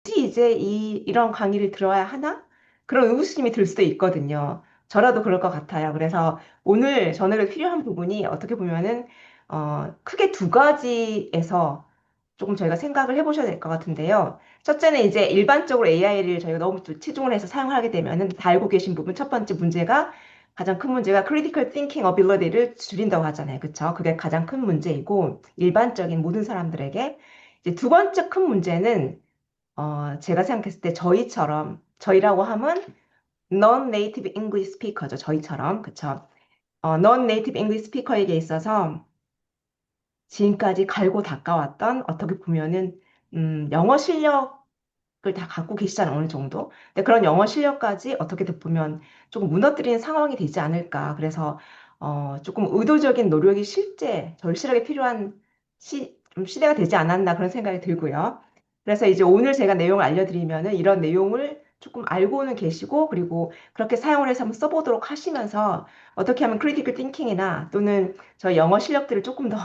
굳이 이제 이런 강의를 들어야 하나? 그런 의구심이 들 수도 있거든요. 저라도 그럴 것 같아요. 그래서 오늘 저녁에 필요한 부분이 어떻게 보면은, 크게 두 가지에서 조금 저희가 생각을 해보셔야 될 것 같은데요. 첫째는 이제 일반적으로 AI를 저희가 너무 또 치중을 해서 사용하게 되면은 다 알고 계신 부분, 첫 번째 문제가 가장 큰 문제가 critical thinking ability를 줄인다고 하잖아요. 그쵸? 그게 가장 큰 문제이고, 일반적인 모든 사람들에게. 이제 두 번째 큰 문제는 제가 생각했을 때 저희라고 하면 non-native English speaker죠. 저희처럼. 그쵸? non-native English speaker에게 있어서 지금까지 갈고 닦아왔던 어떻게 보면은, 영어 실력을 다 갖고 계시잖아요. 어느 정도. 근데 그런 영어 실력까지 어떻게 보면 조금 무너뜨리는 상황이 되지 않을까. 그래서, 조금 의도적인 노력이 실제 절실하게 필요한 좀 시대가 되지 않았나 그런 생각이 들고요. 그래서 이제 오늘 제가 내용을 알려드리면은 이런 내용을 조금 알고는 계시고 그리고 그렇게 사용을 해서 한번 써보도록 하시면서 어떻게 하면 크리티컬 띵킹이나 또는 저 영어 실력들을 조금 더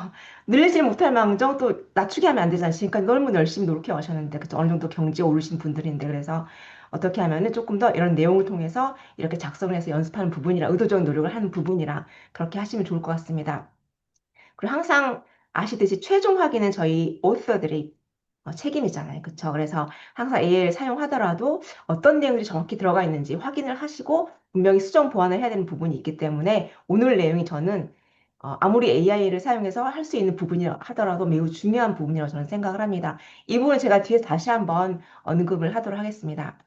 늘리지 못할 망정 또 낮추게 하면 안 되잖아요. 지금까지 너무 열심히 노력해 오셨는데 그쵸? 어느 정도 경지에 오르신 분들인데 그래서 어떻게 하면은 조금 더 이런 내용을 통해서 이렇게 작성을 해서 연습하는 부분이라 의도적인 노력을 하는 부분이라 그렇게 하시면 좋을 것 같습니다. 그리고 항상 아시듯이 최종 확인은 저희 오서들의 책임이잖아요. 그쵸? 그래서 항상 AI를 사용하더라도 어떤 내용들이 정확히 들어가 있는지 확인을 하시고 분명히 수정 보완을 해야 되는 부분이 있기 때문에 오늘 내용이 저는 아무리 AI를 사용해서 할 수 있는 부분이라 하더라도 매우 중요한 부분이라고 저는 생각을 합니다. 이 부분은 제가 뒤에서 다시 한번 언급을 하도록 하겠습니다.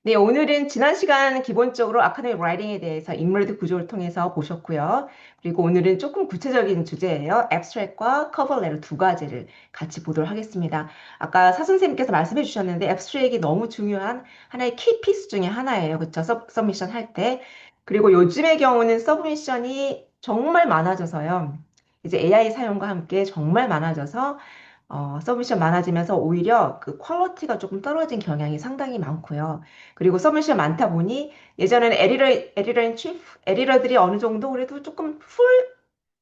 네, 오늘은 지난 시간 기본적으로 아카데믹 라이팅에 대해서 인물드 구조를 통해서 보셨고요. 그리고 오늘은 조금 구체적인 주제예요. 앱스트랙과 커버 레터 두 가지를 같이 보도록 하겠습니다. 아까 사선생님께서 말씀해 주셨는데 앱스트랙이 너무 중요한 하나의 키 피스 중에 하나예요. 그쵸? 서브미션 할 때. 그리고 요즘의 경우는 서브미션이 정말 많아져서요. 이제 AI 사용과 함께 정말 많아져서 서브미션 많아지면서 오히려 그 퀄리티가 조금 떨어진 경향이 상당히 많고요. 그리고 서브미션 많다 보니 예전에는 에디터 치프, 에디터들이 어느 정도 그래도 조금 풀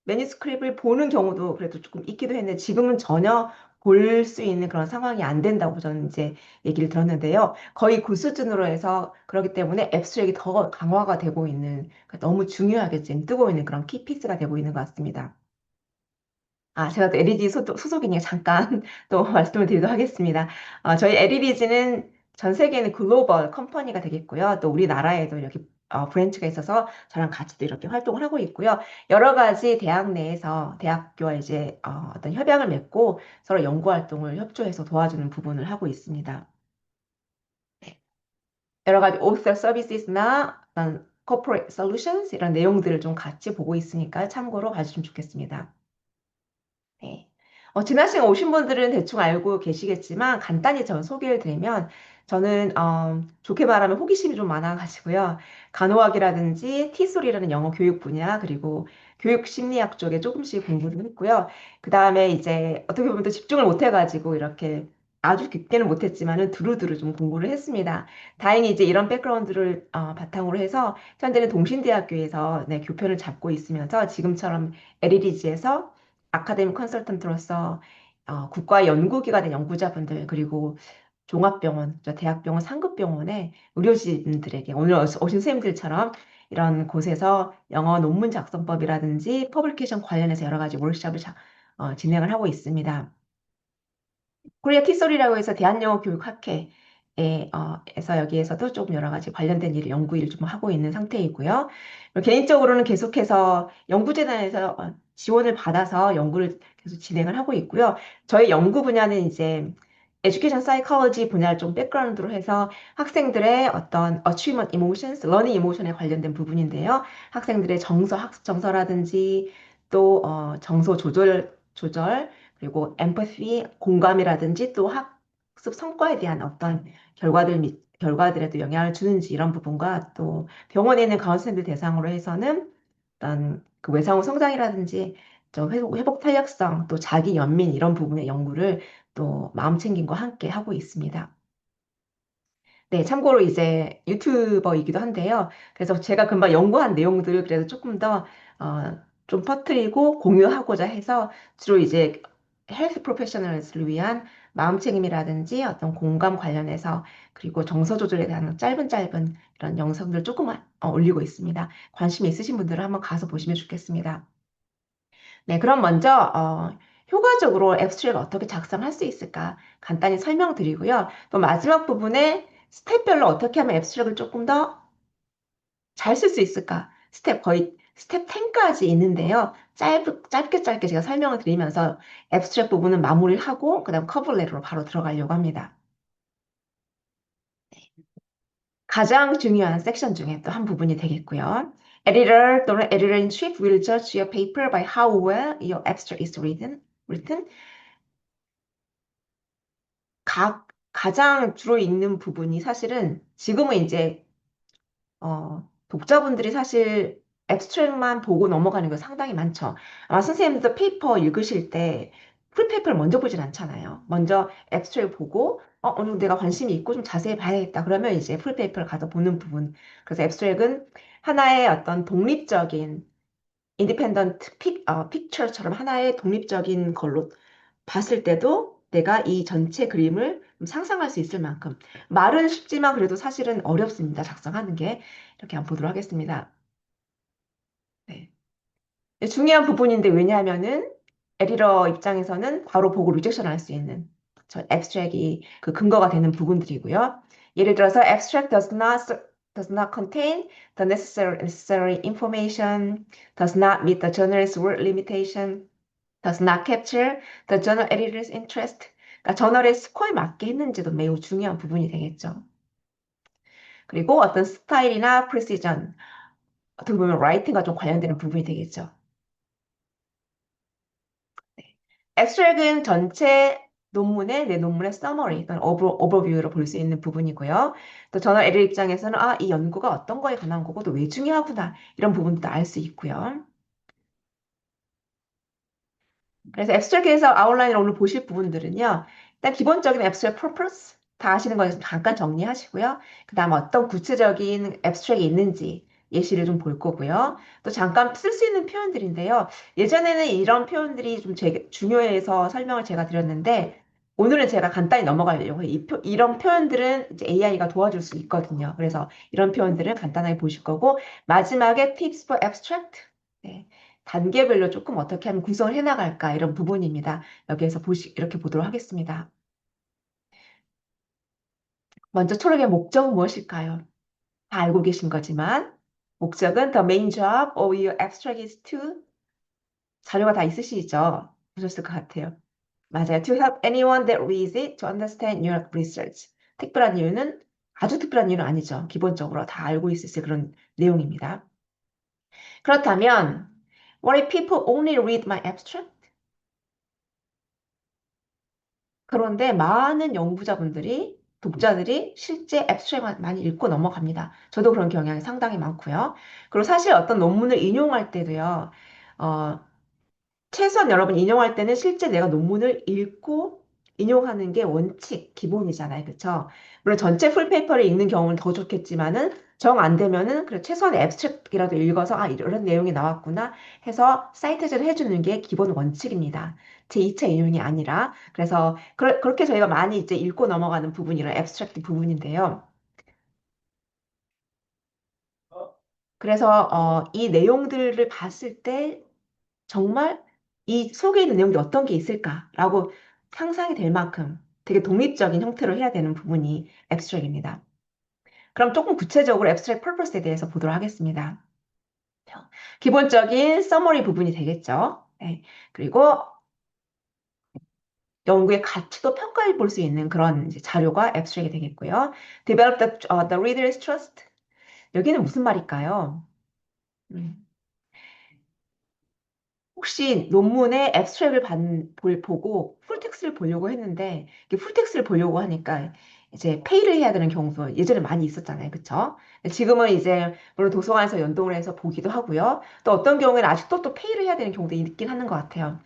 매니스크립을 보는 경우도 그래도 조금 있기도 했는데 지금은 전혀 볼 수 있는 그런 상황이 안 된다고 저는 이제 얘기를 들었는데요. 거의 그 수준으로 해서 그렇기 때문에 앱스트랙이 더 강화가 되고 있는 그러니까 너무 중요하게 지금 뜨고 있는 그런 키피스가 되고 있는 것 같습니다. 제가 또 LED 소속이니까 잠깐 또 말씀을 드리도록 하겠습니다. 저희 LED는 전 세계에 있는 글로벌 컴퍼니가 되겠고요. 또 우리나라에도 이렇게 브랜치가 있어서 저랑 같이 또 이렇게 활동을 하고 있고요. 여러 가지 대학 내에서 대학교와 이제 어떤 협약을 맺고 서로 연구 활동을 협조해서 도와주는 부분을 하고 있습니다. 네. 여러 가지 author services나 어떤 corporate solutions 이런 내용들을 좀 같이 보고 있으니까 참고로 봐주시면 좋겠습니다. 네. 지난 시간 오신 분들은 대충 알고 계시겠지만 간단히 전 소개를 드리면 저는 좋게 말하면 호기심이 좀 많아가지고요. 간호학이라든지 티솔이라는 영어 교육 분야 그리고 교육 심리학 쪽에 조금씩 공부를 했고요. 그 다음에 이제 어떻게 보면 또 집중을 못해가지고 이렇게 아주 깊게는 못했지만은 두루두루 좀 공부를 했습니다. 다행히 이제 이런 백그라운드를 바탕으로 해서 현재는 동신대학교에서 네, 교편을 잡고 있으면서 지금처럼 LEDG에서 아카데미 컨설턴트로서 국가 연구기관의 연구자분들 그리고 종합병원, 저 대학병원, 상급병원의 의료진들에게 오늘 오신 선생님들처럼 이런 곳에서 영어 논문 작성법이라든지 퍼블리케이션 관련해서 여러 가지 워크숍을 진행을 하고 있습니다. 코리아 티솔이라고 해서 대한영어교육학회에 에서 여기에서도 조금 여러 가지 관련된 일을 연구 일을 좀 하고 있는 상태이고요. 개인적으로는 계속해서 연구재단에서 지원을 받아서 연구를 계속 진행을 하고 있고요. 저희 연구 분야는 이제 에듀케이션 사이콜로지 분야를 좀 백그라운드로 해서 학생들의 어떤 achievement emotions, learning emotion에 관련된 부분인데요. 학생들의 학습 정서라든지 또 정서 조절 그리고 empathy, 공감이라든지 또 학습 성과에 대한 어떤 결과들에도 영향을 주는지 이런 부분과 또 병원에 있는 간호사님들 대상으로 해서는 어떤 그 외상후 성장이라든지 저 회복 탄력성 또 자기 연민 이런 부분의 연구를 또 마음 챙김과 함께 하고 있습니다. 네, 참고로 이제 유튜버이기도 한데요. 그래서 제가 금방 연구한 내용들을 그래도 조금 더 좀 퍼뜨리고 공유하고자 해서 주로 이제 헬스 프로페셔널을 위한 마음챙김이라든지 어떤 공감 관련해서 그리고 정서 조절에 대한 짧은 이런 영상들 조금 올리고 있습니다. 관심 있으신 분들은 한번 가서 보시면 좋겠습니다. 네, 그럼 먼저 효과적으로 앱스트랙을 어떻게 작성할 수 있을까 간단히 설명드리고요. 또 마지막 부분에 스텝별로 어떻게 하면 앱스트랙을 조금 더 잘 쓸 수 있을까? 스텝 거의 스텝 10까지 있는데요. 짧게 제가 설명을 드리면서 앱스트랙 부분은 마무리를 하고 그다음 커버 레터로 바로 들어가려고 합니다. 가장 중요한 섹션 중에 또 한 부분이 되겠고요. Editor 또는 editor in chief will judge your paper by how well your abstract is written. 가장 주로 읽는 부분이 사실은 지금은 이제 독자분들이 사실 앱스트랙만 보고 넘어가는 거 상당히 많죠. 아마 선생님도 페이퍼 읽으실 때 풀페이퍼를 먼저 보진 않잖아요. 먼저 앱스트랙 보고 어느 정도 내가 관심이 있고 좀 자세히 봐야겠다. 그러면 이제 풀페이퍼를 가서 보는 부분. 그래서 앱스트랙은 하나의 어떤 독립적인 인디펜던트 픽처처럼 하나의 독립적인 걸로 봤을 때도 내가 이 전체 그림을 좀 상상할 수 있을 만큼 말은 쉽지만 그래도 사실은 어렵습니다. 작성하는 게. 이렇게 한번 보도록 하겠습니다. 네. 중요한 부분인데 왜냐하면은 에디터 입장에서는 바로 보고 리젝션 할 수 있는 저 앱스트랙이 그 근거가 되는 부분들이고요. 예를 들어서 abstract does not contain the necessary information, does not meet the journal's word limitation, does not capture the journal editor's interest. 그러니까 저널의 스코어에 맞게 했는지도 매우 중요한 부분이 되겠죠. 그리고 어떤 스타일이나 프리시전, 어떻게 보면 라이팅과 좀 관련되는 부분이 되겠죠. 네. 앱스트랙은 전체 논문의 내 논문의 서머리 또는 오버뷰로 볼 수 있는 부분이고요. 또 저널 에디터 입장에서는 이 연구가 어떤 거에 관한 거고 또 왜 중요하구나 이런 부분도 알 수 있고요. 그래서 앱스트랙에서 아웃라인을 오늘 보실 부분들은요. 일단 기본적인 앱스트랙 퍼포스 다 아시는 거에서 잠깐 정리하시고요. 그 다음 어떤 구체적인 앱스트랙이 있는지 예시를 좀 볼 거고요. 또 잠깐 쓸 수 있는 표현들인데요. 예전에는 이런 표현들이 좀 중요해서 설명을 제가 드렸는데 오늘은 제가 간단히 넘어가려고 해요. 이런 표현들은 이제 AI가 도와줄 수 있거든요. 그래서 이런 표현들은 간단하게 보실 거고 마지막에 tips for abstract. 네. 단계별로 조금 어떻게 하면 구성을 해나갈까 이런 부분입니다. 여기에서 이렇게 보도록 하겠습니다. 먼저 초록의 목적은 무엇일까요? 다 알고 계신 거지만 목적은 the main job of your abstract is to 자료가 다 있으시죠? 보셨을 것 같아요. 맞아요. To help anyone that reads it to understand your research. 특별한 이유는 아주 특별한 이유는 아니죠. 기본적으로 다 알고 있으실 그런 내용입니다. 그렇다면 what if people only read my abstract? 그런데 많은 연구자분들이, 독자들이 실제 앱스트랙 많이 읽고 넘어갑니다. 저도 그런 경향이 상당히 많고요. 그리고 사실 어떤 논문을 인용할 때도요, 어, 최소한 여러분 인용할 때는 실제 내가 논문을 읽고 인용하는 게 원칙, 기본이잖아요. 그쵸? 물론 전체 풀페이퍼를 읽는 경우는 더 좋겠지만은 정 안 되면은 그래 최소한 앱스트랙이라도 읽어서 이런 내용이 나왔구나 해서 사이트를 해주는 게 기본 원칙입니다. 제 2차 인용이 아니라 그래서 그렇게 저희가 많이 이제 읽고 넘어가는 부분이 이런 앱스트랙트 부분인데요. 그래서 이 내용들을 봤을 때 정말 이 속에 있는 내용이 어떤 게 있을까라고 상상이 될 만큼 되게 독립적인 형태로 해야 되는 부분이 앱스트랙입니다. 그럼 조금 구체적으로 앱스트랙 퍼포스에 대해서 보도록 하겠습니다. 기본적인 서머리 부분이 되겠죠. 네. 그리고 연구의 가치도 평가해 볼 수 있는 그런 이제 자료가 앱스트랙이 되겠고요. Develop the reader's trust. 여기는 무슨 말일까요? 음. 혹시 논문의 앱스트랙을 보고 풀텍스트를 보려고 했는데 이게 풀텍스트를 보려고 하니까 이제 페이를 해야 되는 경우도 예전에 많이 있었잖아요. 그쵸? 지금은 이제 물론 도서관에서 연동을 해서 보기도 하고요. 또 어떤 경우에는 아직도 또 페이를 해야 되는 경우도 있긴 하는 것 같아요.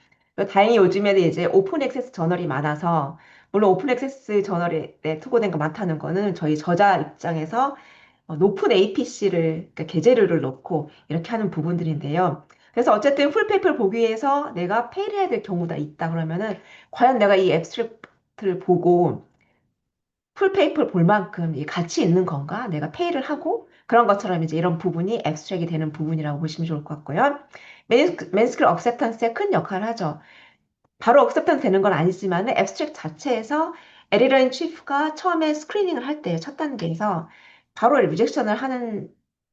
다행히 요즘에는 이제 오픈 액세스 저널이 많아서 물론 오픈 액세스 저널에 투고된 거 많다는 거는 저희 저자 입장에서 높은 APC를 그러니까 계제료를 넣고 이렇게 하는 부분들인데요. 그래서 어쨌든 풀페이퍼를 보기 위해서 내가 페이를 해야 될 경우가 있다 그러면은 과연 내가 이 앱스트랙트를 보고 풀페이퍼를 볼 만큼 이 가치 있는 건가? 내가 페이를 하고 그런 것처럼 이제 이런 부분이 앱스트랙이 되는 부분이라고 보시면 좋을 것 같고요. 맨스크립트 억셉턴스에 큰 역할을 하죠. 바로 억셉턴스 되는 건 아니지만 앱스트랙 자체에서 에리런 치프가 처음에 스크리닝을 할 때 첫 단계에서 바로 리젝션을 하는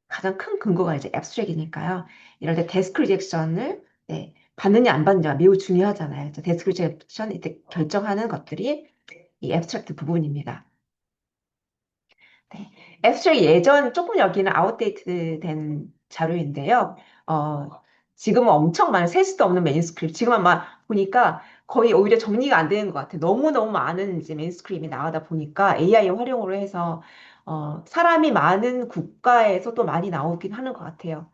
가장 큰 근거가 이제 앱스트랙이니까요. 이럴 때 데스크 리젝션을 네, 받느냐 안 받느냐가 매우 중요하잖아요. 데스크 리젝션 이때 결정하는 것들이 이 앱스트랙트 부분입니다. 네. 앱스트랙 예전 조금 여기는 아웃데이트 된 자료인데요. 어, 지금은 엄청 많은 셀 수도 없는 매니스크립트. 지금은 막 보니까 거의 오히려 정리가 안 되는 것 같아요. 너무너무 많은 이제 매니스크립트이 나가다 보니까 AI 활용으로 해서 사람이 많은 국가에서 또 많이 나오긴 하는 것 같아요.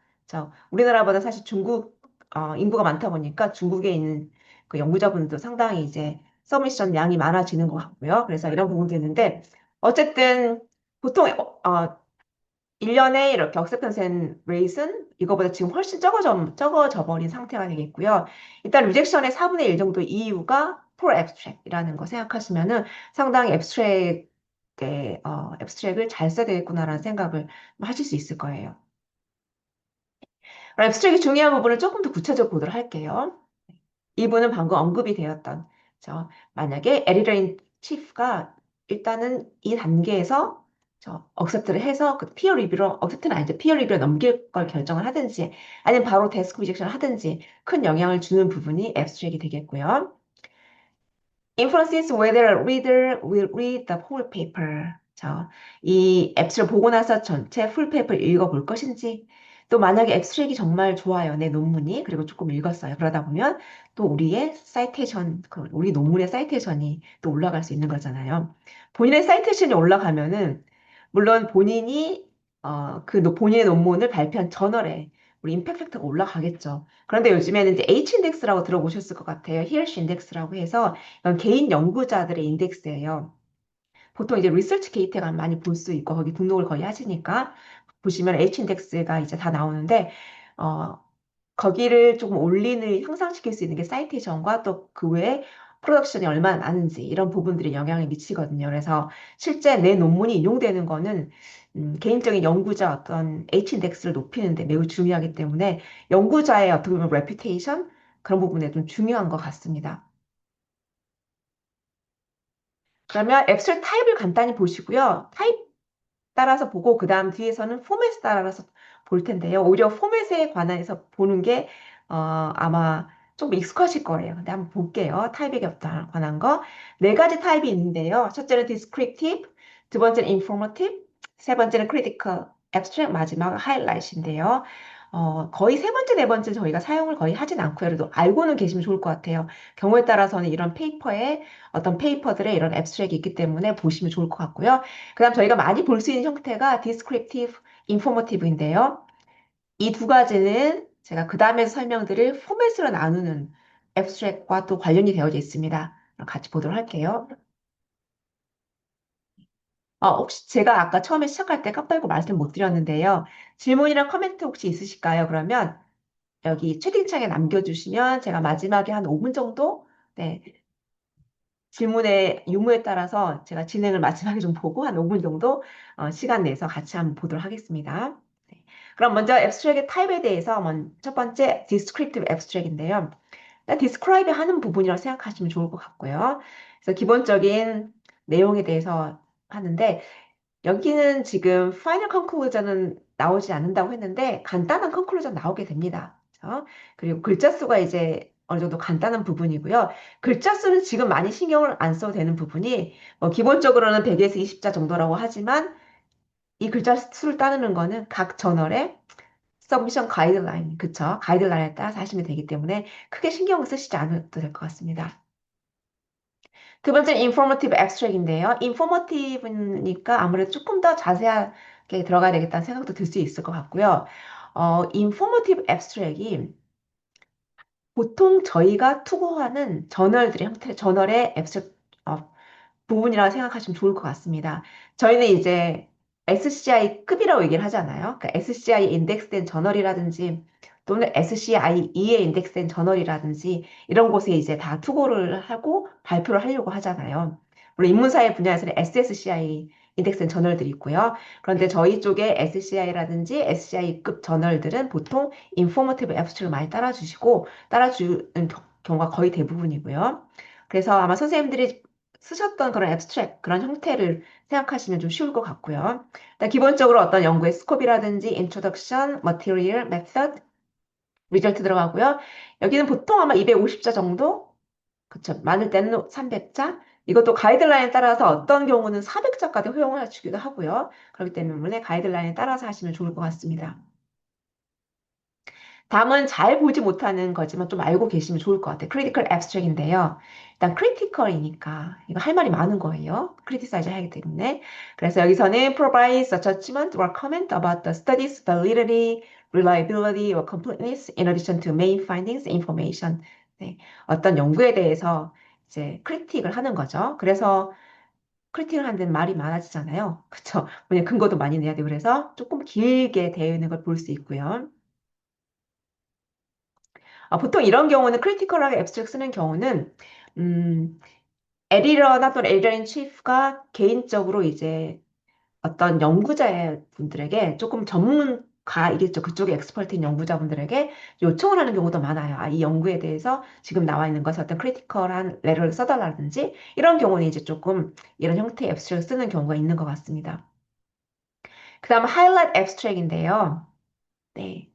우리나라보다 사실 중국 인구가 많다 보니까 중국에 있는 그 연구자분도 상당히 이제 서미션 양이 많아지는 것 같고요. 그래서 이런 부분도 있는데 어쨌든 보통 1년에 이렇게 억셉턴스 레이트는 이거보다 지금 훨씬 적어져 버린 상태가 되겠고요. 일단 리젝션의 4분의 1 정도 이유가 poor abstract이라는 거 생각하시면은 상당히 앱스트랙을 잘 써야 되겠구나라는 생각을 하실 수 있을 거예요. 앱스트랙이 중요한 부분을 조금 더 구체적으로 보도록 할게요. 이분은 방금 언급이 되었던 만약에 에리레인 치프가 일단은 이 단계에서 억셉트를 해서 그 피어 리뷰로 억셉트는 아니죠. 피어 리뷰로 넘길 걸 결정을 하든지 아니면 바로 데스크 리젝션을 하든지 큰 영향을 주는 부분이 앱스트랙이 되겠고요. Influences whether a reader will read the whole paper. 이 앱스를 보고 나서 전체 풀페이퍼를 읽어볼 것인지, 또 만약에 앱스트랙이 정말 좋아요. 내 논문이. 그리고 조금 읽었어요. 그러다 보면 또 우리의 사이테이션, 우리 논문의 사이테이션이 또 올라갈 수 있는 거잖아요. 본인의 사이테이션이 올라가면은, 물론 본인이, 본인의 논문을 발표한 저널에 우리 임팩트 팩터가 올라가겠죠. 그런데 요즘에는 이제 H 인덱스라고 들어보셨을 것 같아요. 히얼시 인덱스라고 해서 이건 개인 연구자들의 인덱스예요. 보통 이제 리서치 게이트가 많이 볼 수 있고 거기 등록을 거의 하시니까 보시면 H 인덱스가 이제 다 나오는데 어, 거기를 조금 올리는 향상시킬 수 있는 게 사이테이션과 또 그 외에 프로덕션이 얼마나 나는지 이런 부분들이 영향을 미치거든요. 그래서 실제 내 논문이 인용되는 거는 개인적인 연구자 어떤 H인덱스를 높이는 데 매우 중요하기 때문에 연구자의 어떻게 보면 레퓨테이션 그런 부분에 좀 중요한 것 같습니다. 그러면 앱스트랙 타입을 간단히 보시고요. 타입 따라서 보고 그 다음 뒤에서는 포맷에 따라서 볼 텐데요. 오히려 포맷에 관해서 보는 게 아마 좀 익숙하실 거예요. 근데 한번 볼게요. 타입에 관한 거. 네 가지 타입이 있는데요. 첫째는 descriptive, 두 번째는 informative, 세 번째는 critical, abstract, 마지막 highlight인데요. 거의 세 번째, 네 번째 저희가 사용을 거의 하진 않고요. 그래도 알고는 계시면 좋을 것 같아요. 경우에 따라서는 이런 페이퍼에 어떤 페이퍼들의 이런 앱스트랙이 있기 때문에 보시면 좋을 것 같고요. 그다음 저희가 많이 볼 수 있는 형태가 descriptive, informative인데요. 이 두 가지는 제가 그 다음에 설명드릴 포맷으로 나누는 앱스트랙과 또 관련이 되어져 있습니다. 같이 보도록 할게요. 혹시 제가 아까 처음에 시작할 때 깜빡이고 말씀 못 드렸는데요. 질문이랑 커멘트 혹시 있으실까요? 그러면 여기 채팅창에 남겨주시면 제가 마지막에 한 5분 정도 네, 질문의 유무에 따라서 제가 진행을 마지막에 좀 보고 한 5분 정도 시간 내서 같이 한번 보도록 하겠습니다. 네. 그럼 먼저 앱스트랙의 타입에 대해서 첫 번째 descriptive abstract인데요. describe 하는 부분이라고 생각하시면 좋을 것 같고요. 그래서 기본적인 내용에 대해서 하는데 여기는 지금 파이널 컨클루전은 나오지 않는다고 했는데 간단한 컨클루전 나오게 됩니다. 그리고 글자 수가 이제 어느 정도 간단한 부분이고요. 글자 수는 지금 많이 신경을 안 써도 되는 부분이 기본적으로는 100에서 20자 정도라고 하지만 이 글자 수를 따르는 거는 각 저널의 서미션 가이드라인, 그쵸? 가이드라인에 따라서 하시면 되기 때문에 크게 신경을 쓰시지 않아도 될 것 같습니다. 두 번째는 informative abstract인데요. informative니까 아무래도 조금 더 자세하게 들어가야 되겠다는 생각도 들 수 있을 것 같고요. informative abstract이 보통 저희가 투고하는 저널들의 형태, 저널의 abstract 부분이라고 생각하시면 좋을 것 같습니다. 저희는 이제 SCI 급이라고 얘기를 하잖아요. 그러니까 SCI 인덱스된 저널이라든지 또는 SCIE에 인덱스된 저널이라든지 이런 곳에 이제 다 투고를 하고 발표를 하려고 하잖아요. 물론 인문사회 분야에서는 SSCI 인덱스된 저널들이 있고요. 그런데 저희 쪽에 SCI라든지 SCI급 저널들은 보통 인포머티브 앱스트를 많이 따라주는 경우가 거의 대부분이고요. 그래서 아마 선생님들이 쓰셨던 그런 앱스트랙, 그런 형태를 생각하시면 좀 쉬울 것 같고요. 일단 기본적으로 어떤 연구의 스코프라든지 introduction, material, method, 리절트 들어가고요. 여기는 보통 아마 250자 정도? 그쵸. 많을 때는 300자? 이것도 가이드라인에 따라서 어떤 경우는 400자까지 허용을 주기도 하고요. 그렇기 때문에 가이드라인에 따라서 하시면 좋을 것 같습니다. 다음은 잘 보지 못하는 거지만 좀 알고 계시면 좋을 것 같아요. critical abstract인데요. 일단 critical이니까 이거 할 말이 많은 거예요. criticize 하기 때문에. 그래서 여기서는 provides a judgment or comment about the study's validity, reliability or completeness in addition to main findings information. 네, 어떤 연구에 대해서 이제 critic을 하는 거죠. 그래서 크리틱을 하는 데는 말이 많아지잖아요. 그렇죠? 왜냐 근거도 많이 내야 되고 그래서 조금 길게 되어 있는 걸 볼 수 있고요. 보통 이런 경우는 크리티컬하게 앱스트랙 쓰는 경우는 음, 에디터나 또는 에디터 인 치프가 개인적으로 이제 어떤 연구자분들에게 조금 전문가이겠죠. 그쪽에 엑스퍼트인 연구자분들에게 요청을 하는 경우도 많아요. 이 연구에 대해서 지금 나와 있는 것을 어떤 크리티컬한 레터를 써달라든지 이런 경우는 이제 조금 이런 형태의 앱스트랙을 쓰는 경우가 있는 것 같습니다. 그 다음 하이라이트 앱스트랙인데요. 네.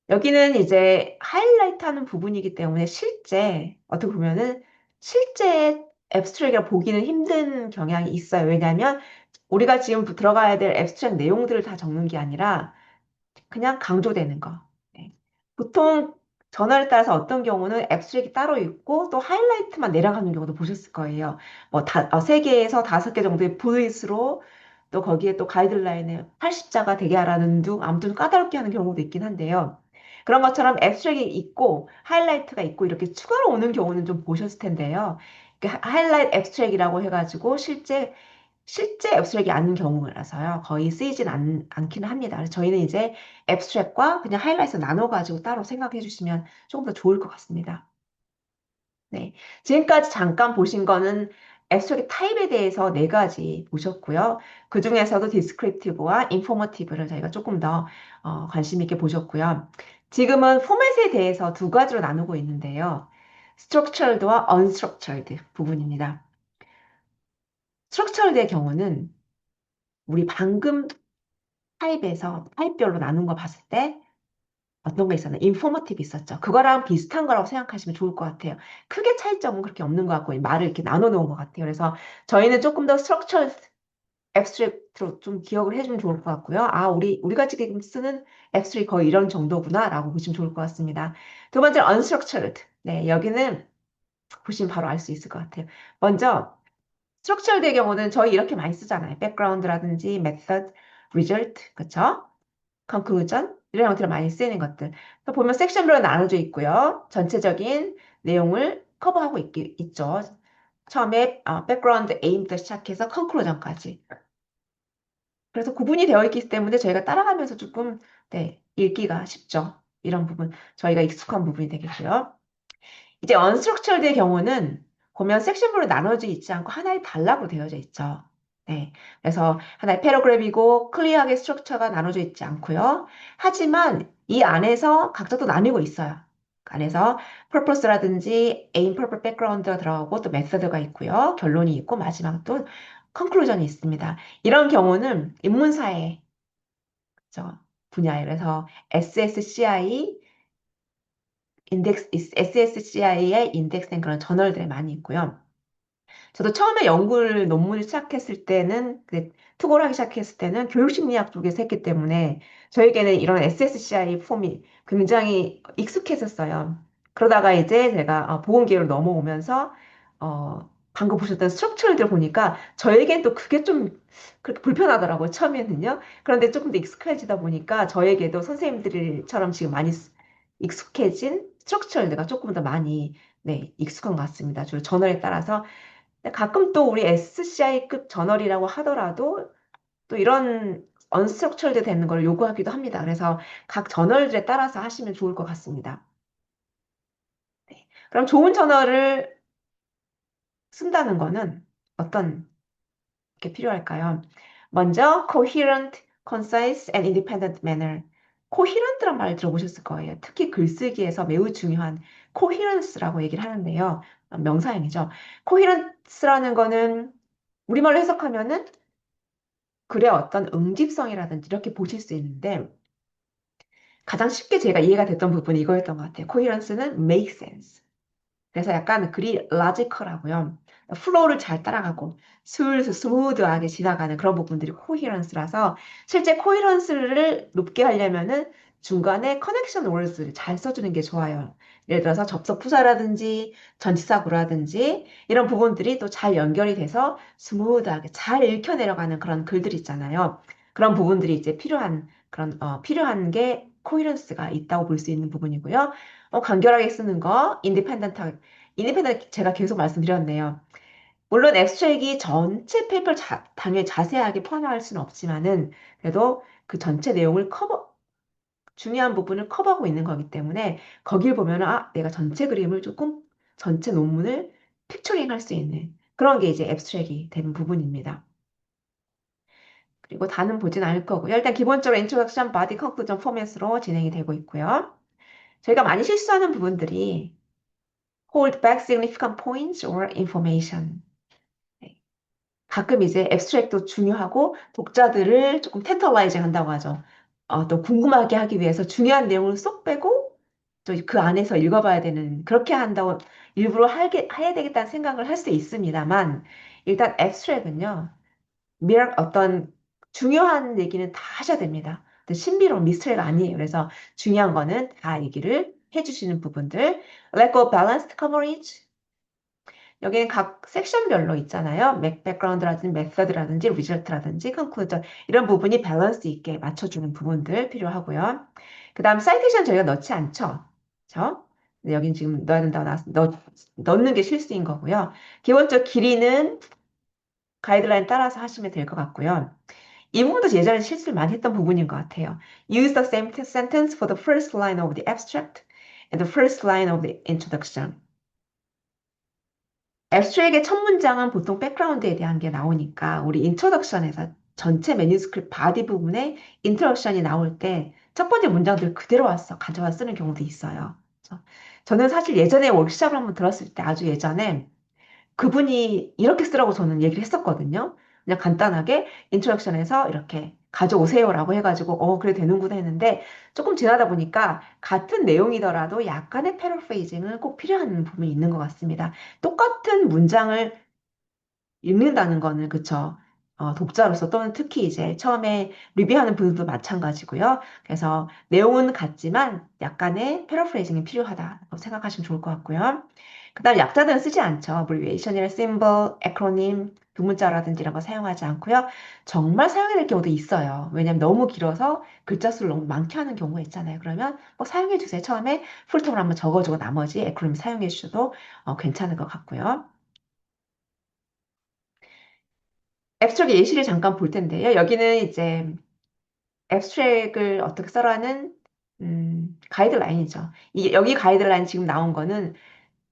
여기는 이제 하이라이트 하는 부분이기 때문에 실제, 어떻게 보면은 실제 앱스트랙이라 보기는 힘든 경향이 있어요. 왜냐하면 우리가 지금 들어가야 될 앱스트랙 내용들을 다 적는 게 아니라 그냥 강조되는 거. 네. 보통 전화에 따라서 어떤 경우는 앱스트랙이 따로 있고 또 하이라이트만 내려가는 경우도 보셨을 거예요. 뭐 3개에서 5개 정도의 부릿으로 또 거기에 또 가이드라인에 80자가 되게 하라는 등 아무튼 까다롭게 하는 경우도 있긴 한데요. 그런 것처럼 앱스트랙이 있고 하이라이트가 있고 이렇게 추가로 오는 경우는 좀 보셨을 텐데요. 하이라이트 앱스트랙이라고 해가지고 실제 앱스트랙이 아닌 경우라서요. 거의 쓰이진 않기는 합니다. 그래서 저희는 이제 앱스트랙과 그냥 하이라이트 나눠가지고 따로 생각해 주시면 조금 더 좋을 것 같습니다. 네. 지금까지 잠깐 보신 거는 앱스트랙 타입에 대해서 네 가지 보셨고요. 그 중에서도 디스크립티브와 인포머티브를 저희가 조금 더 관심 있게 보셨고요. 지금은 포맷에 대해서 두 가지로 나누고 있는데요. 스트럭처럴드와 언스트럭처럴드 부분입니다. 스트럭처럴드의 경우는 우리 방금 타입에서 타입별로 나눈 거 봤을 때 어떤 거 있었나? 인포머티브 있었죠. 그거랑 비슷한 거라고 생각하시면 좋을 것 같아요. 크게 차이점은 그렇게 없는 것 같고 말을 이렇게 나눠 놓은 것 같아요. 그래서 저희는 조금 더 스트럭처 앱스트랙트로 좀 기억을 해주면 좋을 것 같고요. 우리가 지금 쓰는 앱스트랙이 거의 이런 정도구나라고 보시면 좋을 것 같습니다. 두 번째, unstructured. 네, 여기는 보시면 바로 알 수 있을 것 같아요. 먼저 스트럭처의 경우는 저희 이렇게 많이 쓰잖아요. 백그라운드라든지 메서드, 리절트, 그쵸? conclusion 이런 형태로 많이 쓰이는 것들. 또 보면 섹션별로 나눠져 있고요. 전체적인 내용을 커버하고 있죠. 처음에 백그라운드 A부터 시작해서 conclusion까지. 그래서 구분이 되어 있기 때문에 저희가 따라가면서 조금 네, 읽기가 쉽죠. 이런 부분 저희가 익숙한 부분이 되겠고요. 이제 언스트럭처드의 경우는 보면 섹션별로 나눠져 있지 않고 하나의 단락으로 되어져 있죠. 네. 그래서 하나의 패러그래프이고 클리어하게 스트럭처가 나눠져 있지 않고요. 하지만 이 안에서 각자 또 나뉘고 있어요. 그 안에서 purpose라든지 aim, purpose, background가 들어가고 또 method가 있고요. 결론이 있고 마지막 또 conclusion이 있습니다. 이런 경우는 인문사회 분야에 그래서 SSCI SSCI에 인덱스된 그런 저널들이 많이 있고요. 저도 처음에 연구를 논문을 시작했을 때는 투고를 하기 시작했을 때는 교육심리학 쪽에서 했기 때문에 저에게는 이런 SSCI 폼이 굉장히 익숙했었어요. 그러다가 이제 제가 보건계로 넘어오면서 방금 보셨던 스트럭처를 보니까 저에겐 또 그게 좀 그렇게 불편하더라고요. 처음에는요. 그런데 조금 더 익숙해지다 보니까 저에게도 선생님들처럼 지금 많이 익숙해진 스트럭처들가 조금 더 많이 네, 익숙한 것 같습니다. 주로 저널에 따라서 근데 가끔 또 우리 SCI급 저널이라고 하더라도 또 이런 unstructured 되는 걸 요구하기도 합니다. 그래서 각 저널들에 따라서 하시면 좋을 것 같습니다. 네. 그럼 좋은 저널을 쓴다는 거는 어떤 게 필요할까요? 먼저 coherent, concise and independent manner. coherent란 말 들어보셨을 거예요. 특히 글쓰기에서 매우 중요한 coherence라고 얘기를 하는데요. 명사형이죠. coherence라는 거는 우리말로 해석하면은 글의 어떤 응집성이라든지 이렇게 보실 수 있는데 가장 쉽게 제가 이해가 됐던 부분이 이거였던 것 같아요. coherence는 make sense. 그래서 약간 글이 라지컬하고요. 플로우를 잘 따라가고 슬슬 스무드하게 지나가는 그런 부분들이 코히런스라서 실제 코히런스를 높게 하려면은 중간에 커넥션 월드를 잘 써주는 게 좋아요. 예를 들어서 접속 부사라든지 전치사구라든지 이런 부분들이 또 잘 연결이 돼서 스무드하게 잘 읽혀 내려가는 그런 글들 있잖아요. 그런 부분들이 이제 필요한 필요한 게 코히런스가 있다고 볼 수 있는 부분이고요. 간결하게 쓰는 거, 인디펜던트 제가 계속 말씀드렸네요. 물론 앱스트랙이 전체 페이퍼를 당연히 자세하게 포함할 수는 없지만은 그래도 그 전체 내용을 중요한 부분을 커버하고 있는 거기 때문에 거길 보면은 내가 전체 그림을 조금 전체 논문을 픽처링 할 수 있는 그런 게 이제 앱스트랙이 되는 부분입니다. 그리고 다는 보진 않을 거고요. 일단 기본적으로 인트로덕션, 바디, 컨클루전 포맷으로 진행이 되고 있고요. 저희가 많이 실수하는 부분들이 hold back significant points or information. 네. 가끔 이제 앱스트랙도 중요하고 독자들을 조금 텐터라이징 한다고 하죠. 또 궁금하게 하기 위해서 중요한 내용을 쏙 빼고 또 그 안에서 읽어봐야 되는 그렇게 한다고 일부러 해야 되겠다는 생각을 할 수 있습니다만 일단 앱스트랙은요. 어떤 중요한 얘기는 다 하셔야 됩니다. 근데 신비로운 미스터리가 아니에요. 그래서 중요한 거는 다 얘기를 해주시는 부분들. Lack of balanced coverage. 여기는 각 섹션별로 있잖아요. 백그라운드라든지 메서드라든지 리절트라든지 컨클루전 이런 부분이 밸런스 있게 맞춰주는 부분들 필요하고요. 그 다음 사이테이션 저희가 넣지 않죠. 그렇죠? 여긴 지금 넣어야 된다고 넣는 게 실수인 거고요. 기본적 길이는 가이드라인 따라서 하시면 될 것 같고요. 이 부분도 예전에 실수를 많이 했던 부분인 것 같아요. Use the same sentence for the first line of the abstract and the first line of the introduction. 앱스트랙의 첫 문장은 보통 백그라운드에 대한 게 나오니까 우리 인트로덕션에서 전체 매뉴스크립트 바디 부분에 인트로덕션이 나올 때 첫 번째 문장들 그대로 가져와 쓰는 경우도 있어요. 그래서 저는 사실 예전에 워크샵을 한번 들었을 때 아주 예전에 그분이 이렇게 쓰라고 저는 얘기를 했었거든요. 그냥 간단하게 인트로덕션에서 이렇게 가져오세요라고 해가지고 그래 되는구나 했는데 조금 지나다 보니까 같은 내용이더라도 약간의 패러프레이징은 꼭 필요한 부분이 있는 것 같습니다. 똑같은 문장을 읽는다는 거는 그쵸. 독자로서 또는 특히 이제 처음에 리뷰하는 분들도 마찬가지고요. 그래서 내용은 같지만 약간의 패러프레이징이 필요하다고 생각하시면 좋을 것 같고요. 그다음 약자들은 쓰지 않죠. abbreviation이나 symbol, acronym, 두문자라든지 이런 거 사용하지 않고요. 정말 사용해야 될 경우도 있어요. 왜냐하면 너무 길어서 글자 수를 너무 많게 하는 경우가 있잖아요. 그러면 뭐 사용해 주세요. 처음에 풀텀을 한번 적어주고 나머지 acronym 사용해 주셔도 괜찮을 것 같고요. 앱스트랙 예시를 잠깐 볼 텐데요. 여기는 이제 앱스트랙을 어떻게 써라는 가이드라인이죠. 여기 가이드라인 지금 나온 거는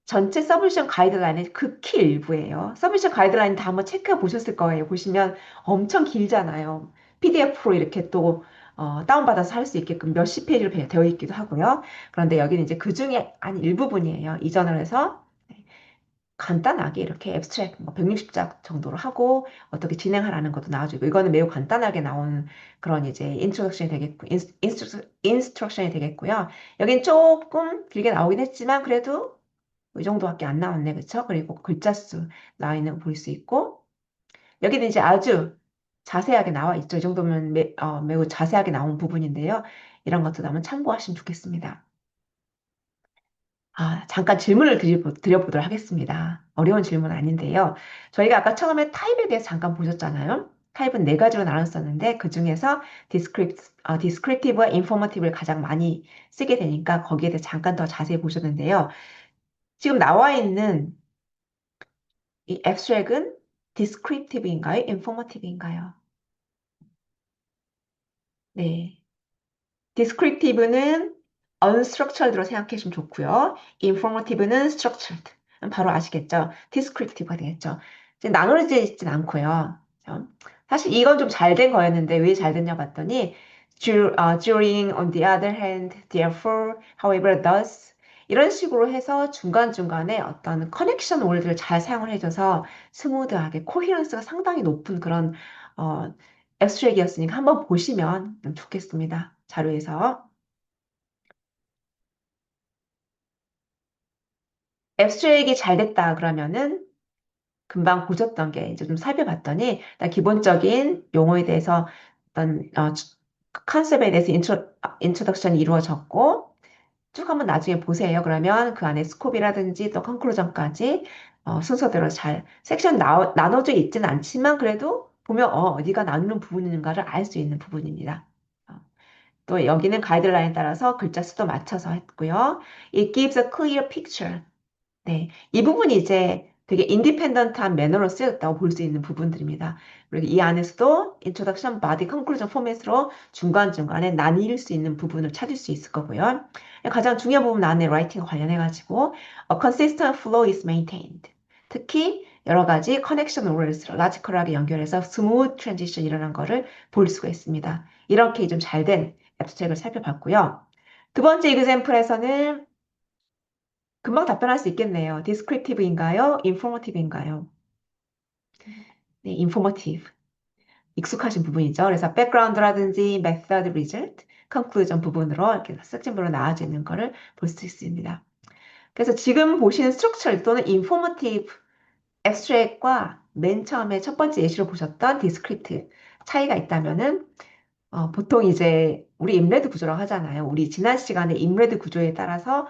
전체 서브미션 가이드라인의 극히 일부예요. 서브미션 가이드라인 다 한번 체크해 보셨을 거예요. 보시면 엄청 길잖아요. PDF로 이렇게 또 다운받아서 할 수 있게끔 몇십 페이지로 되어 있기도 하고요. 그런데 여기는 이제 그 중에 한 일부분이에요. 이전을 해서 간단하게 이렇게 앱스트랙 뭐 160자 정도로 하고 어떻게 진행하라는 것도 나와주고 이거는 매우 간단하게 나온 그런 이제 인스트럭션이 되겠고요. 여긴 조금 길게 나오긴 했지만 그래도 이 정도밖에 안 나왔네. 그쵸? 그리고 글자 수 나와 있는 거 볼 수 있고 여기는 이제 아주 자세하게 나와 있죠. 이 정도면 매우 자세하게 나온 부분인데요. 이런 것도 한번 참고하시면 좋겠습니다. 잠깐 질문을 드려보도록 하겠습니다. 어려운 질문 아닌데요. 저희가 아까 처음에 타입에 대해서 잠깐 보셨잖아요. 타입은 네 가지로 나눴었는데 그 중에서 디스크립티브와 인포머티브를 가장 많이 쓰게 되니까 거기에 대해서 잠깐 더 자세히 보셨는데요. 지금 나와 있는 이 앱스트랙은 디스크립티브인가요? 인포머티브인가요? 네. descriptive는 unstructured로 생각해 주시면 좋고요. informative는 structured. 바로 아시겠죠? descriptive가 되겠죠. 이제 나눠져 있진 않고요. 그죠? 사실 이건 좀 잘 된 거였는데 왜 잘 됐냐 봤더니 during, on the other hand, therefore, however, thus 이런 식으로 해서 중간중간에 어떤 커넥션 월드를 잘 사용을 해줘서 스무드하게 코히런스가 상당히 높은 그런 어, 앱스트랙이었으니까 한번 보시면 좋겠습니다. 자료에서. 앱스트랙이 잘 됐다 그러면은 금방 보셨던 게 이제 좀 살펴봤더니 일단 기본적인 용어에 대해서 어떤 컨셉에 대해서 인트로덕션이 이루어졌고 쭉 한번 나중에 보세요. 그러면 그 안에 스코프라든지 또 컨클루전까지 순서대로 잘 섹션 나눠져 있지는 않지만 그래도 보면 어디가 나누는 부분인가를 알 수 있는 부분입니다. 어, 또 여기는 가이드라인에 따라서 글자 수도 맞춰서 했고요. It gives a clear picture. 네, 이 부분이 이제 되게 인디펜던트한 매너로 쓰였다고 볼 수 있는 부분들입니다. 그리고 이 안에서도 인트로덕션, 바디, 컨클루전 포맷으로 중간중간에 나뉠 수 있는 부분을 찾을 수 있을 거고요. 가장 중요한 부분 안에 라이팅 관련해가지고 a consistent flow is maintained. 특히 여러 가지 커넥션 오럴스 라지컬하게 연결해서 스무드 트랜지션 일어난 거를 볼 수가 있습니다. 이렇게 좀 잘 된 앱스트랙을 살펴봤고요. 두 번째 이그샘플에서는 금방 답변할 수 있겠네요. descriptive인가요? informative인가요? 네, informative. 익숙하신 부분이죠. 그래서 background라든지 method, result, conclusion 부분으로 이렇게 섹션별로 나와져 있는 거를 볼 수 있습니다. 그래서 지금 보시는 structure 또는 informative abstract과 맨 처음에 첫 번째 예시로 보셨던 descriptive 차이가 있다면은 보통 이제 우리 임레드 구조라고 하잖아요. 우리 지난 시간에 임레드 구조에 따라서